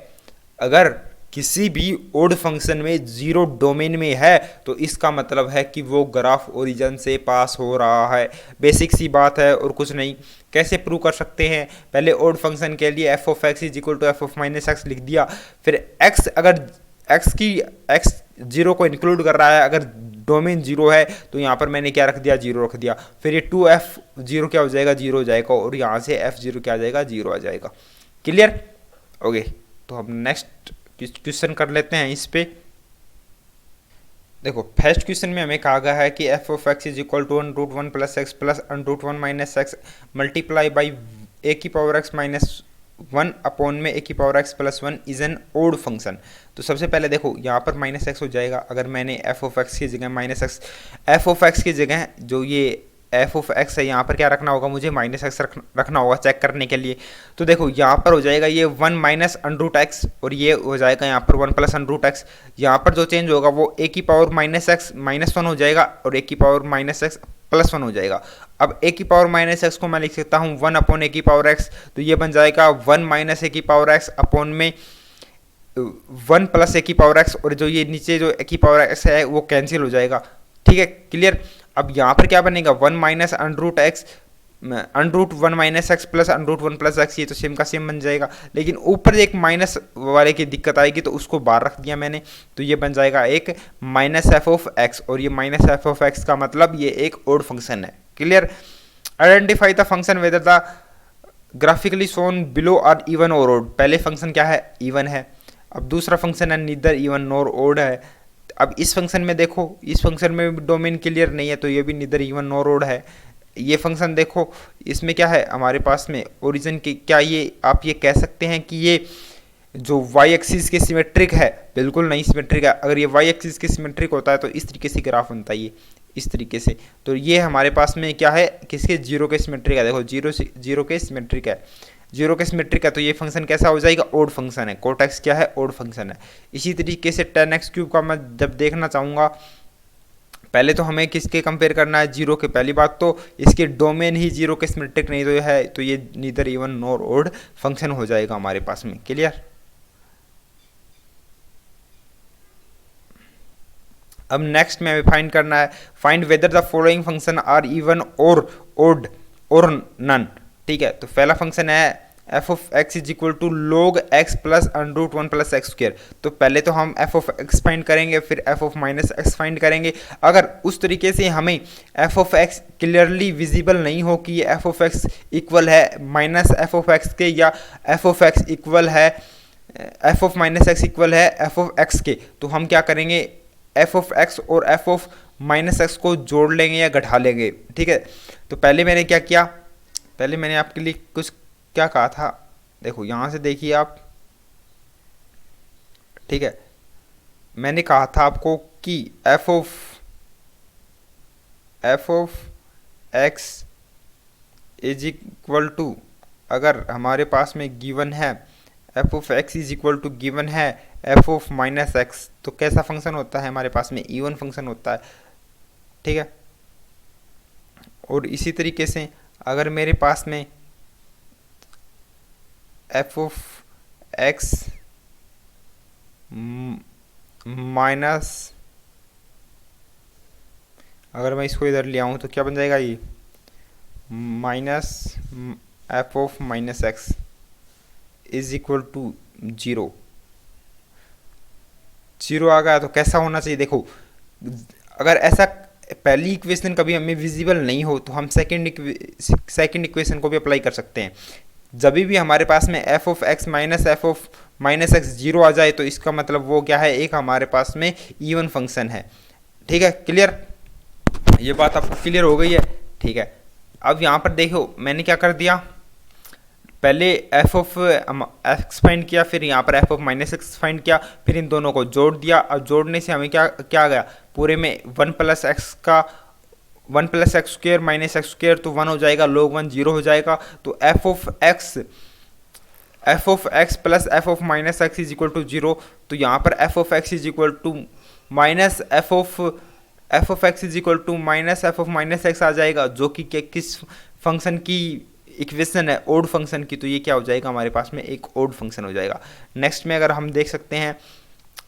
अगर किसी भी ओड फंक्शन में 0 डोमेन में है, तो इसका मतलब है कि वो ग्राफ ओरिजिन से पास हो रहा है। बेसिक सी बात है और कुछ नहीं। कैसे प्रूव कर सकते हैं, पहले ओड फंक्शन के लिए f(x) is equal to f(-x) लिख दिया, फिर x अगर x 0 को इंक्लूड कर रहा है, अगर डोमेन जीरो है तो यहाँ पर मैंने क्या रख दिया, जीरो रख दिया। फिर ये 2f0 क्या हो जाएगा, जीरो हो जाएगा, और यहाँ से f0 क्या आ जाएगा, जीरो आ जाएगा। क्लियर? ओके, तो हम नेक्स्ट क्वेश्चन कर लेते हैं इस पे। देखो फर्स्ट क्वेश्चन में हमें कहा गया है कि f of x is equal to √1 plus x plus √1 minus x multiply by a की पावर एक्स माइनस 1 अपॉन में ए की power x plus 1 is an odd function. तो सबसे पहले देखो यहाँ पर माइनस एक्स हो जाएगा, अगर मैंने एफ ऑफ एक्स की जगह minus x, F of x की जगह जो ये एफ ऑफ एक्स है यहाँ पर क्या रखना होगा, मुझे माइनस एक्स रखना होगा चेक करने के लिए। तो देखो यहाँ पर हो जाएगा ये 1 माइनस अंडरूट एक्स, और ये हो जाएगा यहाँ पर 1 प्लस अंडरूट एक्स। यहाँ पर जो चेंज होगा वो ए की पावर माइनस एक्स माइनस 1 हो जाएगा, और ए की पावर माइनस एक्स प्लस 1 हो जाएगा। अब ए की पावर माइनस एक्स को मैं लिख सकता हूँ 1 अपॉन ए की पावर एक्स, तो ये बन जाएगा 1 माइनस ए की पावर एक्स अपॉन में 1 प्लस ए की पावर एक्स, और जो ये नीचे जो ए की पावर एक्स है वो कैंसिल हो जाएगा। ठीक है, क्लियर? अब यहाँ पर क्या बनेगा, 1 minus under root x under root 1 minus x plus under root 1 plus x, ये तो सेम का सेम बन जाएगा, लेकिन ऊपर एक माइनस वाले की दिक्कत आएगी तो उसको बाहर रख दिया मैंने, तो ये बन जाएगा एक माइनस एफ ऑफ एक्स, और ये माइनस एफ ऑफ एक्स का मतलब ये एक ओड फंक्शन है। Clear? Identify the function whether the graphically shown below are even or odd. पहले फंक्शन क्या है, इवन है। अब दूसरा फंक्शन है नीदर इवन नॉर ओड है। अब इस फंक्शन में देखो, इस फंक्शन में डोमेन क्लियर नहीं है तो ये भी नीदर इवन नॉर ओड है। ये फंक्शन देखो, इसमें क्या है हमारे पास में ओरिजिन की, क्या ये आप ये कह सकते हैं कि ये जो वाई एक्सिस के सिमेट्रिक है, बिल्कुल नहीं सिमेट्रिक है। अगर ये वाई एक्सिस के सिमेट्रिक होता है तो इस तरीके से ग्राफ बनता है, ये इस तरीके से। तो ये हमारे पास में क्या है, किसके, जीरो के सिमेट्रिक है। देखो जीरो के सिमेट्रिक है, जीरो के सिमेट्रिक है, तो ये फंक्शन कैसा हो जाएगा, ओड फंक्शन है। कोट एक्स क्या है, ओड फंक्शन है। इसी तरीके से 10x³ का मैं जब देखना चाहूँगा, पहले तो हमें किसके कंपेयर करना है, जीरो के। पहली बात तो इसके डोमेन ही जीरो के सिमेट्रिक नहीं तो है, तो ये neither even nor odd function हो जाएगा हमारे पास में। क्लियर? अब नेक्स्ट में हमें फाइंड करना है, find whether the following function are even or odd or none. ठीक है, तो पहला फंक्शन है f of x is equal to log x plus under root 1 plus x square. तो पहले तो हम एफ ऑफ एक्स फाइंड करेंगे, फिर F of minus x find करेंगे। अगर उस तरीके से हमें F of x clearly visible नहीं हो कि एफ ऑफ एक्स इक्वल है माइनस एफ ऑफ एक्स के, या एफ ऑफ एक्स इक्वल है, f of minus x equal है एफ ऑफ एक्स के, तो हम क्या करेंगे, एफ ऑफ एक्स और एफ ऑफ माइनस एक्स को जोड़ लेंगे या घटा लेंगे। ठीक है, तो पहले मैंने क्या किया, पहले मैंने आपके लिए कुछ क्या कहा था, देखो यहां से देखिए आप। ठीक है, मैंने कहा था आपको कि f of x is equal to, अगर हमारे पास में गिवन है f of x is equal to given है एफ ऑफ माइनस एक्स, तो कैसा फंक्शन होता है हमारे पास में, इवन फंक्शन होता है। ठीक है, और इसी तरीके से अगर मेरे पास में एफ ऑफ एक्स माइनस, अगर मैं इसको इधर ले आऊँ तो क्या बन जाएगा, ये minus f of minus x is equal to zero. Zero आ गया तो कैसा होना चाहिए, देखो अगर ऐसा पहली इक्वेशन कभी हमें विजिबल नहीं हो तो हम सेकंड इक्वेशन को भी अप्लाई कर सकते हैं। जब भी हमारे पास में f of x minus f of minus x zero आ जाए तो इसका मतलब वो क्या है, एक हमारे पास में इवन फंक्शन है। ठीक है, क्लियर? ये बात आपको क्लियर हो गई है? ठीक है, अब यहाँ पर देखो मैंने क्या कर दिया, पहले एफ ऑफ एक्स फाइंड किया, फिर यहाँ पर f of minus x find किया, फिर इन दोनों को जोड़ दिया। अब जोड़ने से हमें क्या आ गया, पूरे में 1 प्लस एक्स का 1 plus x square minus x square, तो 1 हो जाएगा, log 1 जीरो हो जाएगा। तो f of x plus f of minus x is equal to zero. तो यहाँ पर f of x is equal to minus f of x is equal to minus f of minus x आ जाएगा, जो कि किस फंक्शन की equation है, ओड फंक्शन की। तो ये क्या हो जाएगा हमारे पास में, एक ओड फंक्शन हो जाएगा। नेक्स्ट में अगर हम देख सकते हैं,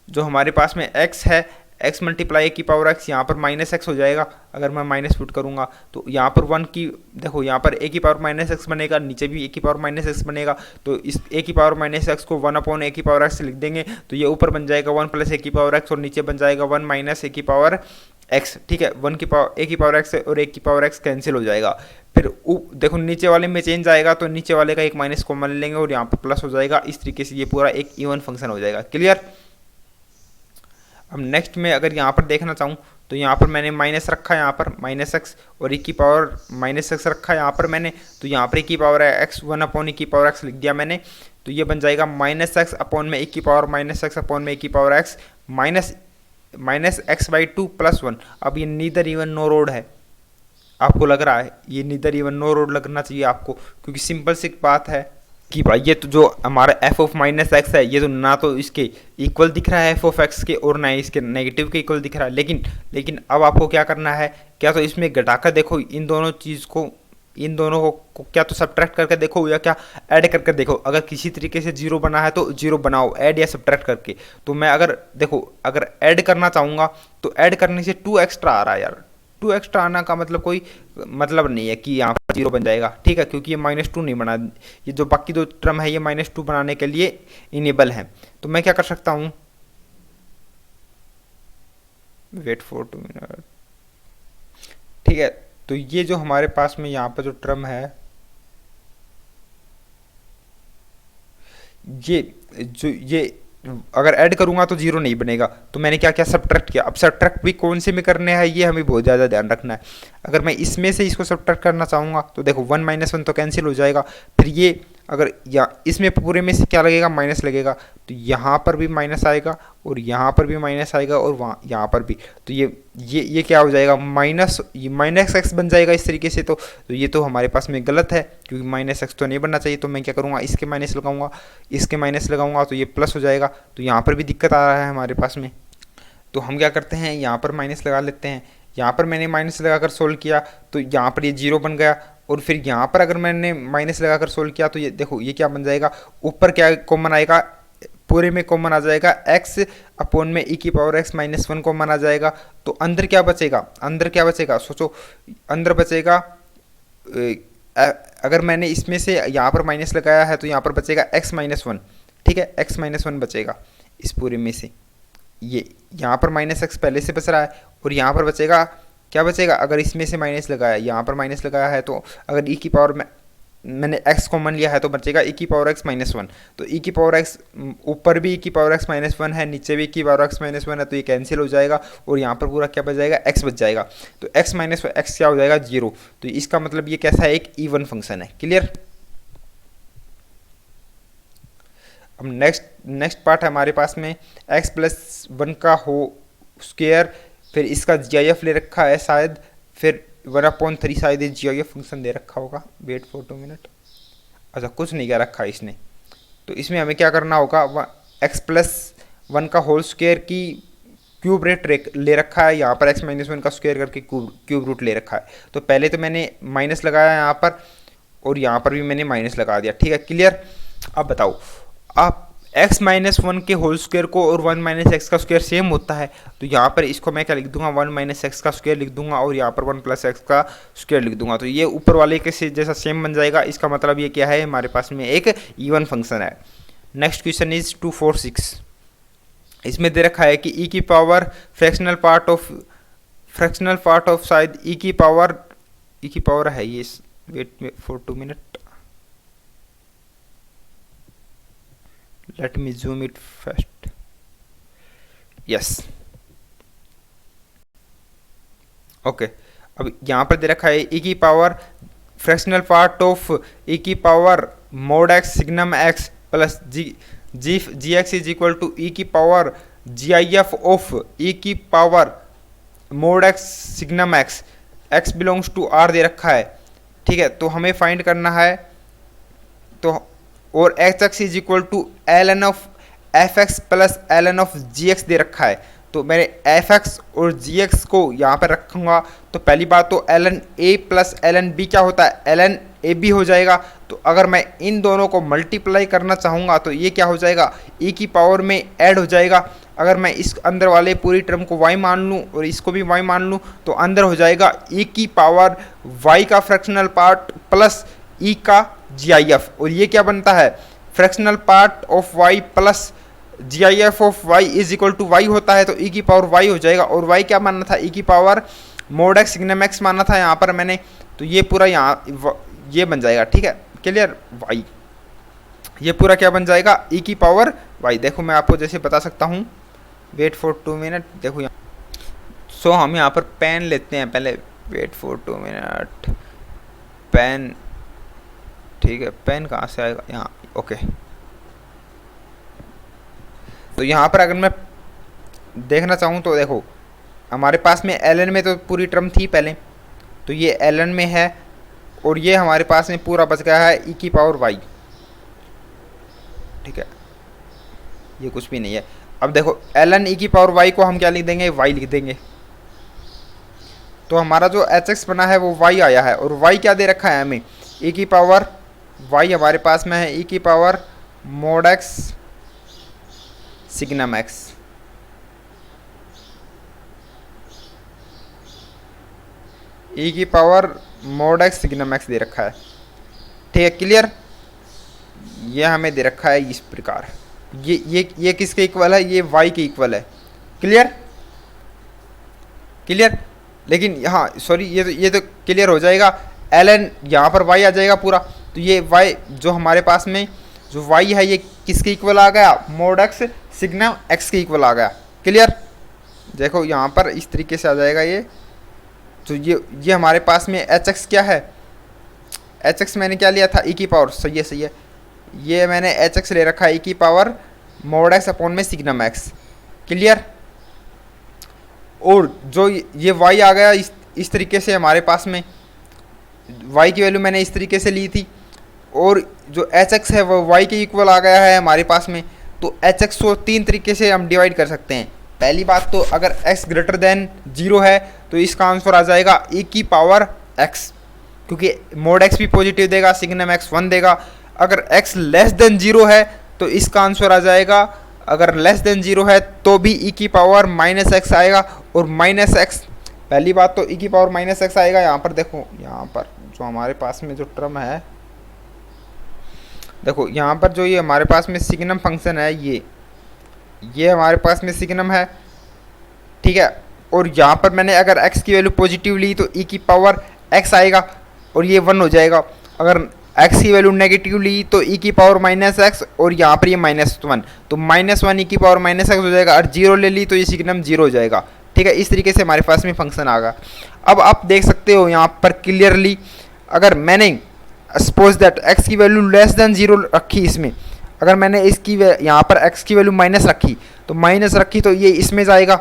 जो हमारे पास में x है, x मल्टीप्लाई ए की पावर एक्स, यहाँ पर माइनस एक्स हो जाएगा। अगर मैं माइनस पुट करूँगा तो यहाँ पर 1 की, देखो यहाँ पर ए की पावर माइनस एक्स बनेगा, नीचे भी ए की पावर माइनस एक्स बनेगा। तो इस ए की पावर माइनस एक्स को 1 अपॉन ए की पावर एक्स लिख देंगे, तो ये ऊपर बन जाएगा 1 प्लस ए की पावर एक्स, और नीचे बन जाएगा 1 माइनस ए की पावर एक्स, ठीक है, वन की पावर ए की पावर एक्स और एक की पावर एक्स कैंसिल हो जाएगा। फिर देखो नीचे वाले में चेंज आएगा तो नीचे वाले का एक माइनस कॉमन लेंगे और यहाँ पर प्लस हो जाएगा। इस तरीके से ये पूरा एक इवन फंक्शन हो जाएगा। क्लियर। अब नेक्स्ट में अगर यहाँ पर देखना चाहूँ तो यहाँ पर मैंने माइनस रखा है, यहाँ पर माइनस एक्स और एक की पावर माइनस एक्स रखा है यहाँ पर मैंने, तो यहाँ पर एक की पावर एक्स वन अपॉन एक की पावर एक्स लिख दिया मैंने। तो ये बन जाएगा माइनस एक्स अपॉन में एक की पावर माइनस एक्स अपॉन में एक की power x minus x by two plus one. अब ये नीदर इवन नो रोड है, आपको लग रहा है ये नीदर इवन नो रोड लगना चाहिए आपको, क्योंकि सिंपल सी बात है कि भाई ये तो जो हमारा एफ ऑफ माइनस एक्स है ये तो ना तो इसके इक्वल दिख रहा है एफ ऑफ एक्स के और ना ही इसके नेगेटिव के इक्वल दिख रहा है। लेकिन अब आपको क्या करना है, क्या तो इसमें घटाकर देखो इन दोनों चीज़ को, इन दोनों को क्या तो सब्ट्रैक्ट करके देखो या क्या ऐड करके देखो। अगर किसी तरीके से जीरो बना है तो जीरो बनाओ ऐड या सब्ट्रैक्ट करके। तो मैं अगर देखो अगर ऐड करना चाहूँगा तो ऐड करने से 2 एक्स्ट्रा आ रहा है यार। 2 एक्स्ट्रा आना का मतलब कोई मतलब नहीं है कि यहाँ पर जीरो बन जाएगा, ठीक है, क्योंकि ये -2 नहीं बना, ये जो बाकी दो टर्म है ये -2 बनाने के लिए इनेबल है। तो मैं क्या कर सकता हूँ, वेट फॉर 2 मिनट, ठीक है। तो ये जो हमारे पास में यहाँ पर जो टर्म है ये अगर ऐड करूंगा तो जीरो नहीं बनेगा। तो मैंने क्या किया, सब्ट्रैक्ट किया। अब सब्ट्रैक्ट भी कौन से में करने हैं ये हमें बहुत ज़्यादा ध्यान रखना है। अगर मैं इसमें से इसको सब्ट्रैक्ट करना चाहूँगा तो देखो 1 - 1 तो कैंसिल हो जाएगा। फिर ये अगर या इसमें पूरे में से क्या लगेगा, माइनस लगेगा। तो यहाँ पर भी माइनस आएगा और यहाँ पर भी माइनस आएगा और वहाँ यहाँ पर भी। तो ये क्या हो जाएगा, माइनस एक्स बन जाएगा इस तरीके से। तो ये तो हमारे पास में गलत है, क्योंकि माइनस एक्स तो नहीं बनना चाहिए। तो मैं क्या करूँगा, इसके माइनस लगाऊंगा, इसके माइनस लगाऊंगा तो ये प्लस हो जाएगा। तो यहाँ पर भी दिक्कत आ रहा है हमारे पास में। तो हम क्या करते हैं, यहाँ पर माइनस लगा लेते हैं। यहाँ पर मैंने माइनस लगाकर सोल्व किया तो यहाँ पर ये जीरो बन गया। और फिर यहाँ पर अगर मैंने माइनस लगाकर सोल्व किया तो ये देखो ये क्या बन जाएगा, ऊपर क्या कॉमन आएगा, पूरे में कॉमन आ जाएगा x अपॉन में e की पावर x -1 कॉमन आ जाएगा। तो अंदर क्या बचेगा, अंदर क्या बचेगा, सोचो अंदर बचेगा, अगर मैंने इसमें से यहाँ पर माइनस लगाया है तो यहाँ पर बचेगा x -1, ठीक है, x -1 बचेगा इस पूरे में से। ये यहाँ पर -x पहले से बच रहा है और यहाँ पर बचेगा, क्या बचेगा, अगर इसमें से माइनस लगाया, यहाँ पर माइनस लगाया है तो अगर e की पावर में मैंने x कॉमन लिया है तो बचेगा e की पावर x -1। तो e की पावर x ऊपर भी e की पावर x -1 है, नीचे भी e की पावर x -1 है, तो ये कैंसिल हो जाएगा और यहाँ पर पूरा क्या बच जाएगा, x बच जाएगा। तो x -x क्या हो जाएगा, 0। तो इसका मतलब ये कैसा है, एक इवन फंक्शन है। क्लियर। अब नेक्स्ट पार्ट है हमारे पास में x + 1 का हो स्क्वायर, फिर इसका GIF ले रखा है शायद, फिर 1/3 शायद ये GIF फंक्शन दे रखा होगा। Wait for 2 minute. अच्छा कुछ नहीं क्या रखा इसने। तो इसमें हमें क्या करना होगा, x + 1 का होल स्क्वायर की क्यूब रूट ले रखा है, यहाँ पर x - 1 का स्क्वायर करके क्यूब रूट ले रखा है। तो पहले तो मैंने माइनस लगाया यहाँ पर और यहाँ पर भी मैंने माइनस लगा दिया, ठीक है। क्लियर। अब बताओ, आप x - 1 के होल स्क्वायर को और 1 - x का स्क्वायर सेम होता है, तो यहाँ पर इसको मैं क्या लिख दूंगा, 1 - x का स्क्वायर लिख दूंगा और यहाँ पर 1 + x का स्क्वायर लिख दूंगा। तो ये ऊपर वाले के से जैसा सेम बन जाएगा। इसका मतलब ये क्या है, हमारे पास में एक इवन फंक्शन है। Next question is 246। इसमें दे रखा है कि e की पावर फ्रैक्शनल पार्ट ऑफ शायद e की पावर है ये, wait for 2 minute, let me zoom it first, yes, okay. अब यहाँ पर दे रखा है e की power fractional part of e की power mod x signum x plus g x is equal to e की पावर GIF ऑफ e की power mod x signum x, x belongs to r दे रखा है, ठीक है। तो हमें फाइंड करना है, तो और h x is equal to ln of f x plus ln of g x दे रखा है। तो मैंने एफ एक्स और जी एक्स को यहाँ पर रखूँगा। तो पहली बात तो ln a plus ln b क्या होता है, ln ए बी हो जाएगा। तो अगर मैं इन दोनों को मल्टीप्लाई करना चाहूँगा तो ये क्या हो जाएगा, e की पावर में ऐड हो जाएगा। अगर मैं इस अंदर वाले पूरी टर्म को y मान लूँ और इसको भी y मान लूँ तो अंदर हो जाएगा e की पावर y का फ्रैक्शनल पार्ट प्लस e का GIF। और ये क्या बनता है, fractional part of y plus G I F of y is equal to y होता है तो ई की पावर वाई हो जाएगा, और वाई क्या मानना था, ई की power mod x signum x मानना था यहाँ पर मैंने, तो ये पूरा यहाँ ये बन जाएगा, ठीक है, क्लियर, वाई, ये पूरा क्या बन जाएगा, ई की पावर वाई। देखो मैं आपको जैसे बता सकता हूँ, वेट फॉर 2 मिनट, देखो यहाँ, सो हम यहाँ पर पेन लेते हैं पहले, वेट फॉर 2 मिनट, पेन, ठीक है, पेन कहाँ से आएगा, यहाँ, ओके। तो यहाँ पर अगर मैं देखना चाहूँ तो देखो हमारे पास में ln में तो पूरी टर्म थी पहले, तो ये ln में है, और ये हमारे पास में पूरा बच गया है ई की पावर वाई, ठीक है, ये कुछ भी नहीं है। अब देखो ln ई की पावर वाई को हम क्या लिख देंगे, वाई लिख देंगे, तो हमारा जो एच एक्स बना है वो वाई आया है, और वाई क्या दे रखा है हमें, ई की पावर वाई हमारे पास में है ई की power mod x signum x, e की power mod x signum x दे रखा है, ठीक है, क्लियर, ये हमें दे रखा है इस प्रकार, ये किसके इक्वल है, ये y के इक्वल है, क्लियर, क्लियर। लेकिन हाँ सॉरी, ये तो क्लियर हो जाएगा, ln यहाँ पर y आ जाएगा पूरा, तो ये y जो हमारे पास में जो y है ये किसके इक्वल आ गया, मोड एक्स सिग्नम x के इक्वल आ गया, क्लियर। देखो यहाँ पर इस तरीके से आ जाएगा ये, तो ये हमारे पास में एच एक्स क्या है, एच एक्स मैंने क्या लिया था, ई की पावर, सही है सही है, ये मैंने एच एक्स ले रखा है ई की पावर मोड एक्स अपॉन में सिग्नम एक्स, क्लियर। और जो ये वाई आ गया इस तरीके से हमारे पास में, वाई की वैल्यू मैंने इस तरीके से ली थी, और जो एच एक्स है वो वाई के इक्वल आ गया है हमारे पास में, तो एच एक्स को 3 तरीके से हम डिवाइड कर सकते हैं। पहली बात तो अगर x ग्रेटर देन 0 है तो इसका आंसर आ जाएगा e की पावर x, क्योंकि मोड x भी पॉजिटिव देगा, सिग्नम x 1 देगा। अगर x लेस देन 0 है तो इसका आंसर आ जाएगा, अगर लेस देन 0 है तो भी e की पावर माइनस एक्स आएगा, और माइनस एक्स, पहली बात तो e की पावर माइनस एक्स आएगा। यहाँ पर देखो, यहाँ पर जो हमारे पास में जो टर्म है, देखो यहाँ पर जो ये हमारे पास में सिग्नम फंक्शन है, ये हमारे पास में सिग्नम है, ठीक है, और यहाँ पर मैंने अगर x की वैल्यू पॉजिटिव ली तो e की पावर x आएगा और ये 1 हो जाएगा। अगर x की वैल्यू नेगेटिव ली तो e की पावर माइनस एक्स, और यहाँ पर ये -1, तो -1 e की पावर माइनस एक्स हो जाएगा, और 0 ले ली तो ये सिग्नम 0 हो जाएगा, ठीक है। इस तरीके से हमारे पास में फंक्शन आ गया। अब आप देख सकते हो यहाँ पर क्लियरली, अगर मैंने सपोज दैट x की वैल्यू लेस देन 0 रखी, इसमें अगर मैंने इसकी यहाँ पर x की वैल्यू माइनस रखी, तो माइनस रखी तो ये इसमें जाएगा,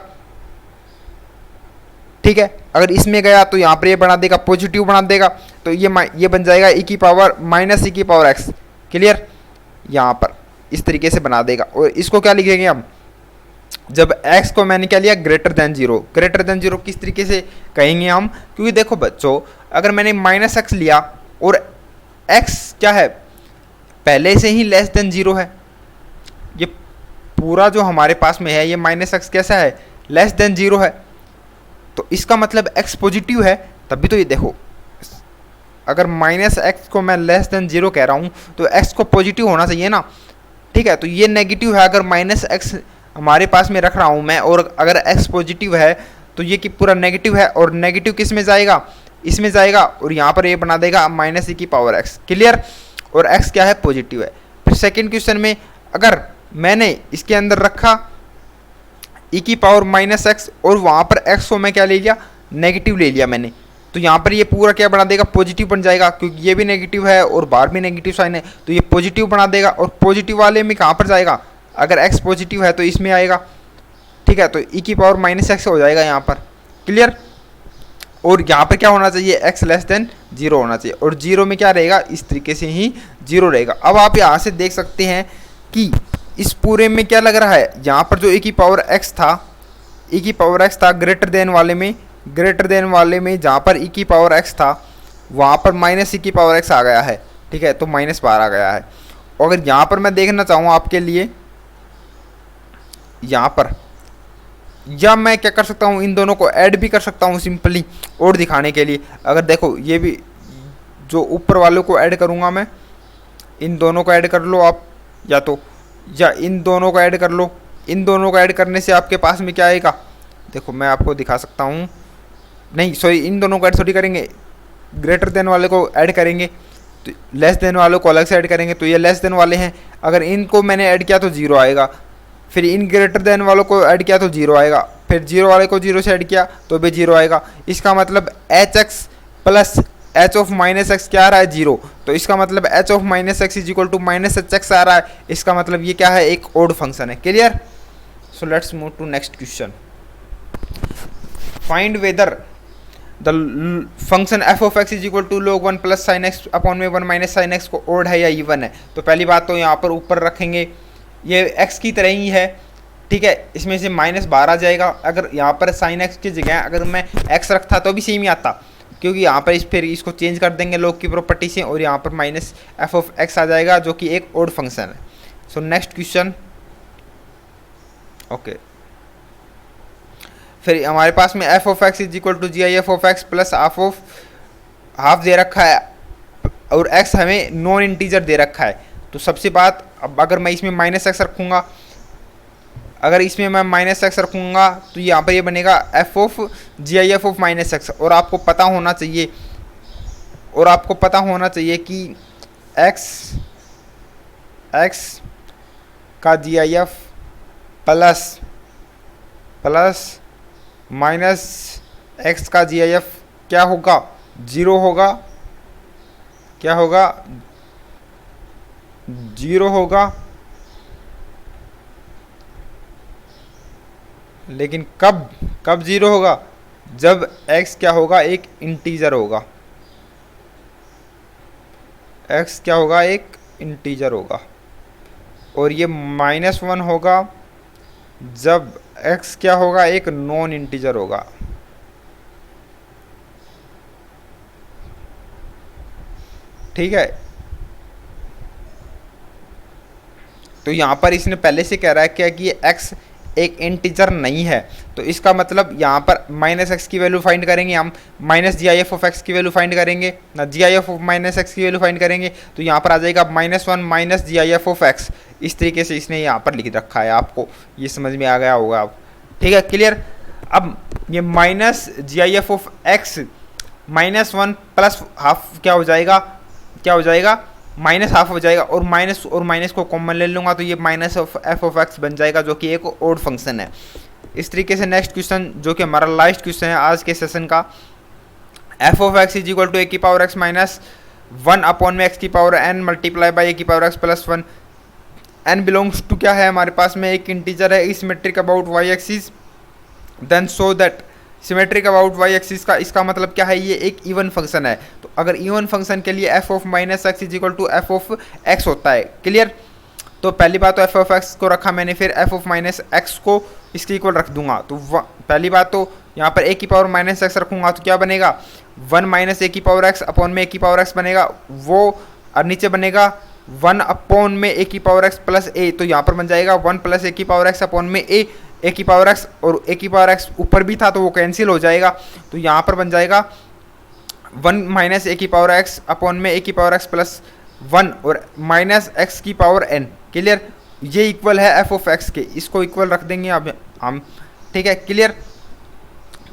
ठीक है। अगर इसमें गया तो यहाँ पर ये बना देगा, पॉजिटिव बना देगा, तो ये बन जाएगा e की पावर माइनस e की पावर x, क्लियर। यहाँ पर इस तरीके से बना देगा, और इसको क्या लिखेंगे हम, जब x को मैंने क्या लिया, ग्रेटर देन 0। ग्रेटर देन 0 किस तरीके से कहेंगे हम, क्योंकि देखो बच्चों, अगर मैंने -x लिया और x क्या है, पहले से ही लेस देन 0 है, ये पूरा जो हमारे पास में है ये -x कैसा है, लेस देन 0 है, तो इसका मतलब x पॉजिटिव है, तभी तो ये देखो, अगर -x को मैं लेस देन 0 कह रहा हूँ तो x को पॉजिटिव होना चाहिए ना, ठीक है। तो ये नेगेटिव है, अगर -x हमारे पास में रख रहा हूँ मैं, और अगर x पॉजिटिव है तो ये कि पूरा नेगेटिव है, और नेगेटिव किस में जाएगा, इसमें जाएगा, और यहाँ पर ये बना देगा -e की पावर x, क्लियर। और x क्या है, पॉजिटिव है। फिर सेकंड क्वेश्चन में अगर मैंने इसके अंदर रखा e की पावर -x, और वहाँ पर x को मैं क्या ले लिया, नेगेटिव ले लिया मैंने, तो यहाँ पर ये पूरा क्या बना देगा, पॉजिटिव बन जाएगा, क्योंकि ये भी नेगेटिव है और बाहर भी नेगेटिव साइन है, तो ये पॉजिटिव बना देगा। और पॉजिटिव वाले में कहाँ पर जाएगा, अगर x पॉजिटिव है तो इसमें आएगा, ठीक है। तो e की पावर -x हो जाएगा यहाँ पर, क्लियर। और यहाँ पर क्या होना चाहिए, x लेस देन 0 होना चाहिए, और 0 में क्या रहेगा, इस तरीके से ही 0 रहेगा। अब आप यहाँ से देख सकते हैं कि इस पूरे में क्या लग रहा है, यहाँ पर जो e की पावर x था, e की पावर x था ग्रेटर देन वाले में जहाँ पर e की पावर x था वहाँ पर -e की पावर x आ गया है, ठीक है, तो माइनस बाहर आ गया है। और अगर यहाँ पर मैं देखना चाहूँ आपके लिए, यहाँ पर या मैं क्या कर सकता हूँ, इन दोनों को ऐड भी कर सकता हूँ सिंपली, और दिखाने के लिए। अगर देखो ये भी जो ऊपर वालों को ऐड करूँगा मैं, इन दोनों को ऐड कर लो आप, या तो या इन दोनों को ऐड कर लो। इन दोनों को ऐड करने से आपके पास में क्या आएगा, देखो मैं आपको दिखा सकता हूँ, नहीं सॉरी, इन दोनों को ऐड थोड़ी करेंगे, ग्रेटर देन वाले को ऐड करेंगे, तो लेस देन वालों को अलग से ऐड करेंगे, तो ये लेस देन वाले हैं, अगर इनको मैंने ऐड किया तो जीरो आएगा, फिर इन ग्रेटर देन वालों को ऐड किया तो जीरो आएगा, फिर जीरो वाले को जीरो से ऐड किया तो भी जीरो आएगा। इसका मतलब h x plus h of minus x क्या आ रहा है, जीरो। तो इसका मतलब h of minus x is equal to minus h x आ रहा है। इसका मतलब ये क्या है, एक ओड फंक्शन है। Clear? So let's move to next question. Find whether the function f of x is equal to log 1 plus sine x upon में 1 माइनस साइन एक्स को ओड है या इवन है। तो पहली बात तो यहाँ पर ऊपर रखेंगे, ये एक्स की तरह ही है, ठीक है, इसमें से माइनस बाहर आ जाएगा। अगर यहाँ पर साइन एक्स की जगह अगर मैं एक्स रखता तो भी सेम ही आता, क्योंकि यहाँ पर फिर इसको चेंज कर देंगे log की प्रॉपर्टी से, और यहाँ पर माइनस एफ ऑफ एक्स आ जाएगा जो कि एक ओड फंक्शन है। सो नेक्स्ट क्वेश्चन, ओके, फिर हमारे पास में f of x is equal to G I F of x plus half दे रखा है, और एक्स हमें नॉन इंटीजर दे रखा है। तो सबसे बात, अब अगर मैं इसमें माइनस एक्स रखूँगा, अगर इसमें मैं माइनस एक्स रखूँगा तो यहाँ पर ये बनेगा f of G I F of minus x. और आपको पता होना चाहिए कि एक्स का G I F plus minus x का जी आई एफ क्या होगा, जीरो होगा। क्या होगा, जीरो होगा। लेकिन कब जीरो होगा, जब x क्या होगा, एक इंटीजर होगा। x क्या होगा, एक इंटीजर होगा। और ये -1 होगा जब x क्या होगा, एक नॉन इंटीजर होगा। ठीक है, तो यहाँ पर इसने पहले से कह रहा है क्या कि ये x एक इंटीजर नहीं है, तो इसका मतलब यहाँ पर माइनस एक्स की वैल्यू फाइंड करेंगे हम, minus G I F of x की वैल्यू फाइंड करेंगे ना, G I F of minus x की वैल्यू फाइंड करेंगे, तो यहाँ पर आ जाएगा -1 minus G I F of x. इस तरीके से इसने यहाँ पर लिख रखा है, आपको ये समझ में आ गया होगा अब। ठीक है, क्लियर? अब ये minus G I F of x -1 plus half क्या हो जाएगा, माइनस हाफ हो जाएगा, और माइनस को कॉमन ले लूँगा तो ये minus of F of x बन जाएगा, जो कि एक ओड फंक्शन है। इस तरीके से नेक्स्ट क्वेश्चन, जो कि हमारा लास्ट क्वेश्चन है आज के सेशन का, f of x is equal to a की पावर एक्स माइनस 1 अपॉन में एक्स की power n multiply by a की power x plus 1। N belongs to क्या है, हमारे पास में एक इंटीजर है, is metric about y axis, then so that symmetric about y axis का। इसका मतलब क्या है, ये एक इवन फंक्शन है। तो अगर इवन फंक्शन के लिए f of minus x is equal to f of x होता है। क्लियर? तो पहली बात तो एफ ऑफ एक्स को रखा मैंने, फिर एफ ऑफ माइनस एक्स को इसके इक्वल रख दूंगा। तो पहली बात तो यहाँ पर ए की पावर माइनस एक्स रखूंगा तो क्या बनेगा, 1 माइनस ए की पावर एक्स अपॉन में ए की पावर एक्स बनेगा वो, और नीचे बनेगा 1 अपॉन में ए की पावर एक्स प्लस ए। तो यहाँ पर बन जाएगा 1 प्लस ए की पावर एक्स अपॉन में ए की पावर एक्स, और ए की पावर एक्स ऊपर भी था तो वो कैंसिल हो जाएगा। तो यहाँ पर बन जाएगा 1 माइनस ए की पावर एक्स अपॉन में ए की पावर एक्स प्लस 1 और माइनस एक्स की पावर एन। क्लियर? ये इक्वल है एफ ऑफ एक्स के, इसको इक्वल रख देंगे अब हम। ठीक है, क्लियर?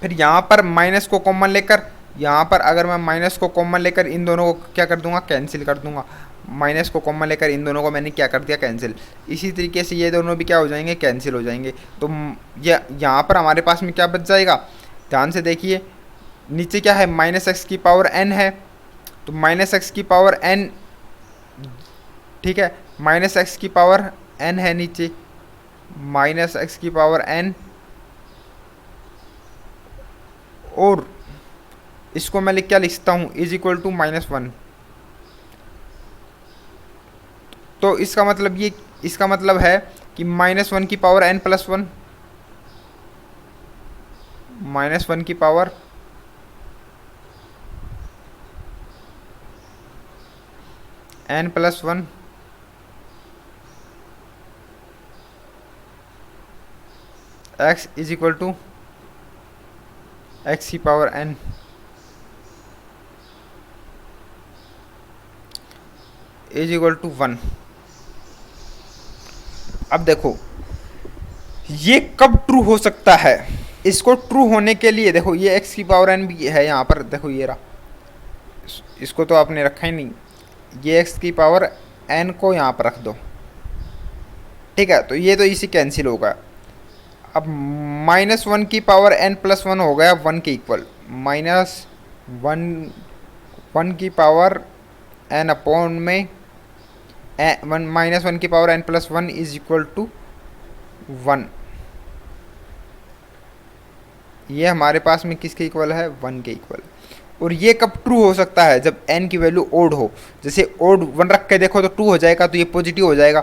फिर यहाँ पर माइनस को कॉमन लेकर, यहाँ पर अगर मैं माइनस को कॉमन लेकर इन दोनों को क्या कर दूंगा, कैंसिल कर दूंगा। माइनस को कॉमन लेकर इन दोनों को मैंने क्या कर दिया, कैंसिल। इसी तरीके से ये दोनों भी क्या हो जाएंगे, कैंसिल हो जाएंगे। तो ये यहाँ पर हमारे पास में क्या बच जाएगा, ध्यान से देखिए, नीचे क्या है, माइनस एक्स की पावर एन है, तो माइनस एक्स की पावर एन, ठीक है, माइनस एक्स की पावर एन है नीचे, माइनस एक्स की पावर एन, और इसको मैं क्या लिखता हूँ, इज इक्वल टू -1। तो इसका मतलब है कि -1 की पावर n प्लस 1, -1 की power n plus 1 x is equal to x की power n is equal to 1। अब देखो ये कब ट्रू हो सकता है, इसको ट्रू होने के लिए देखो ये x की पावर n भी है यहाँ पर, देखो ये रहा, इसको तो आपने रखा ही नहीं, ये x की पावर n को यहाँ पर रख दो, ठीक है, तो ये तो इसी कैंसिल होगा। अब -1 की पावर n+1 हो गया 1 के इक्वल, -1 की पावर n अपॉन में -1 की power n+1 is equal to 1। ये हमारे पास में किसके इक्वल है, 1 के इक्वल। और ये कब ट्रू हो सकता है, जब n की वैल्यू ओड हो, जैसे ओड 1 रख के देखो तो 2 हो जाएगा, तो ये पॉजिटिव हो जाएगा,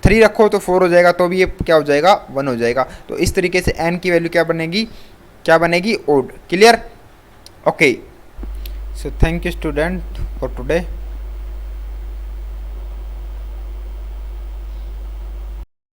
3 रखो तो 4 हो जाएगा, तो भी ये क्या हो जाएगा, 1 हो जाएगा। तो इस तरीके से n की वैल्यू क्या बनेगी odd. Clear? Okay, so thank you student for today.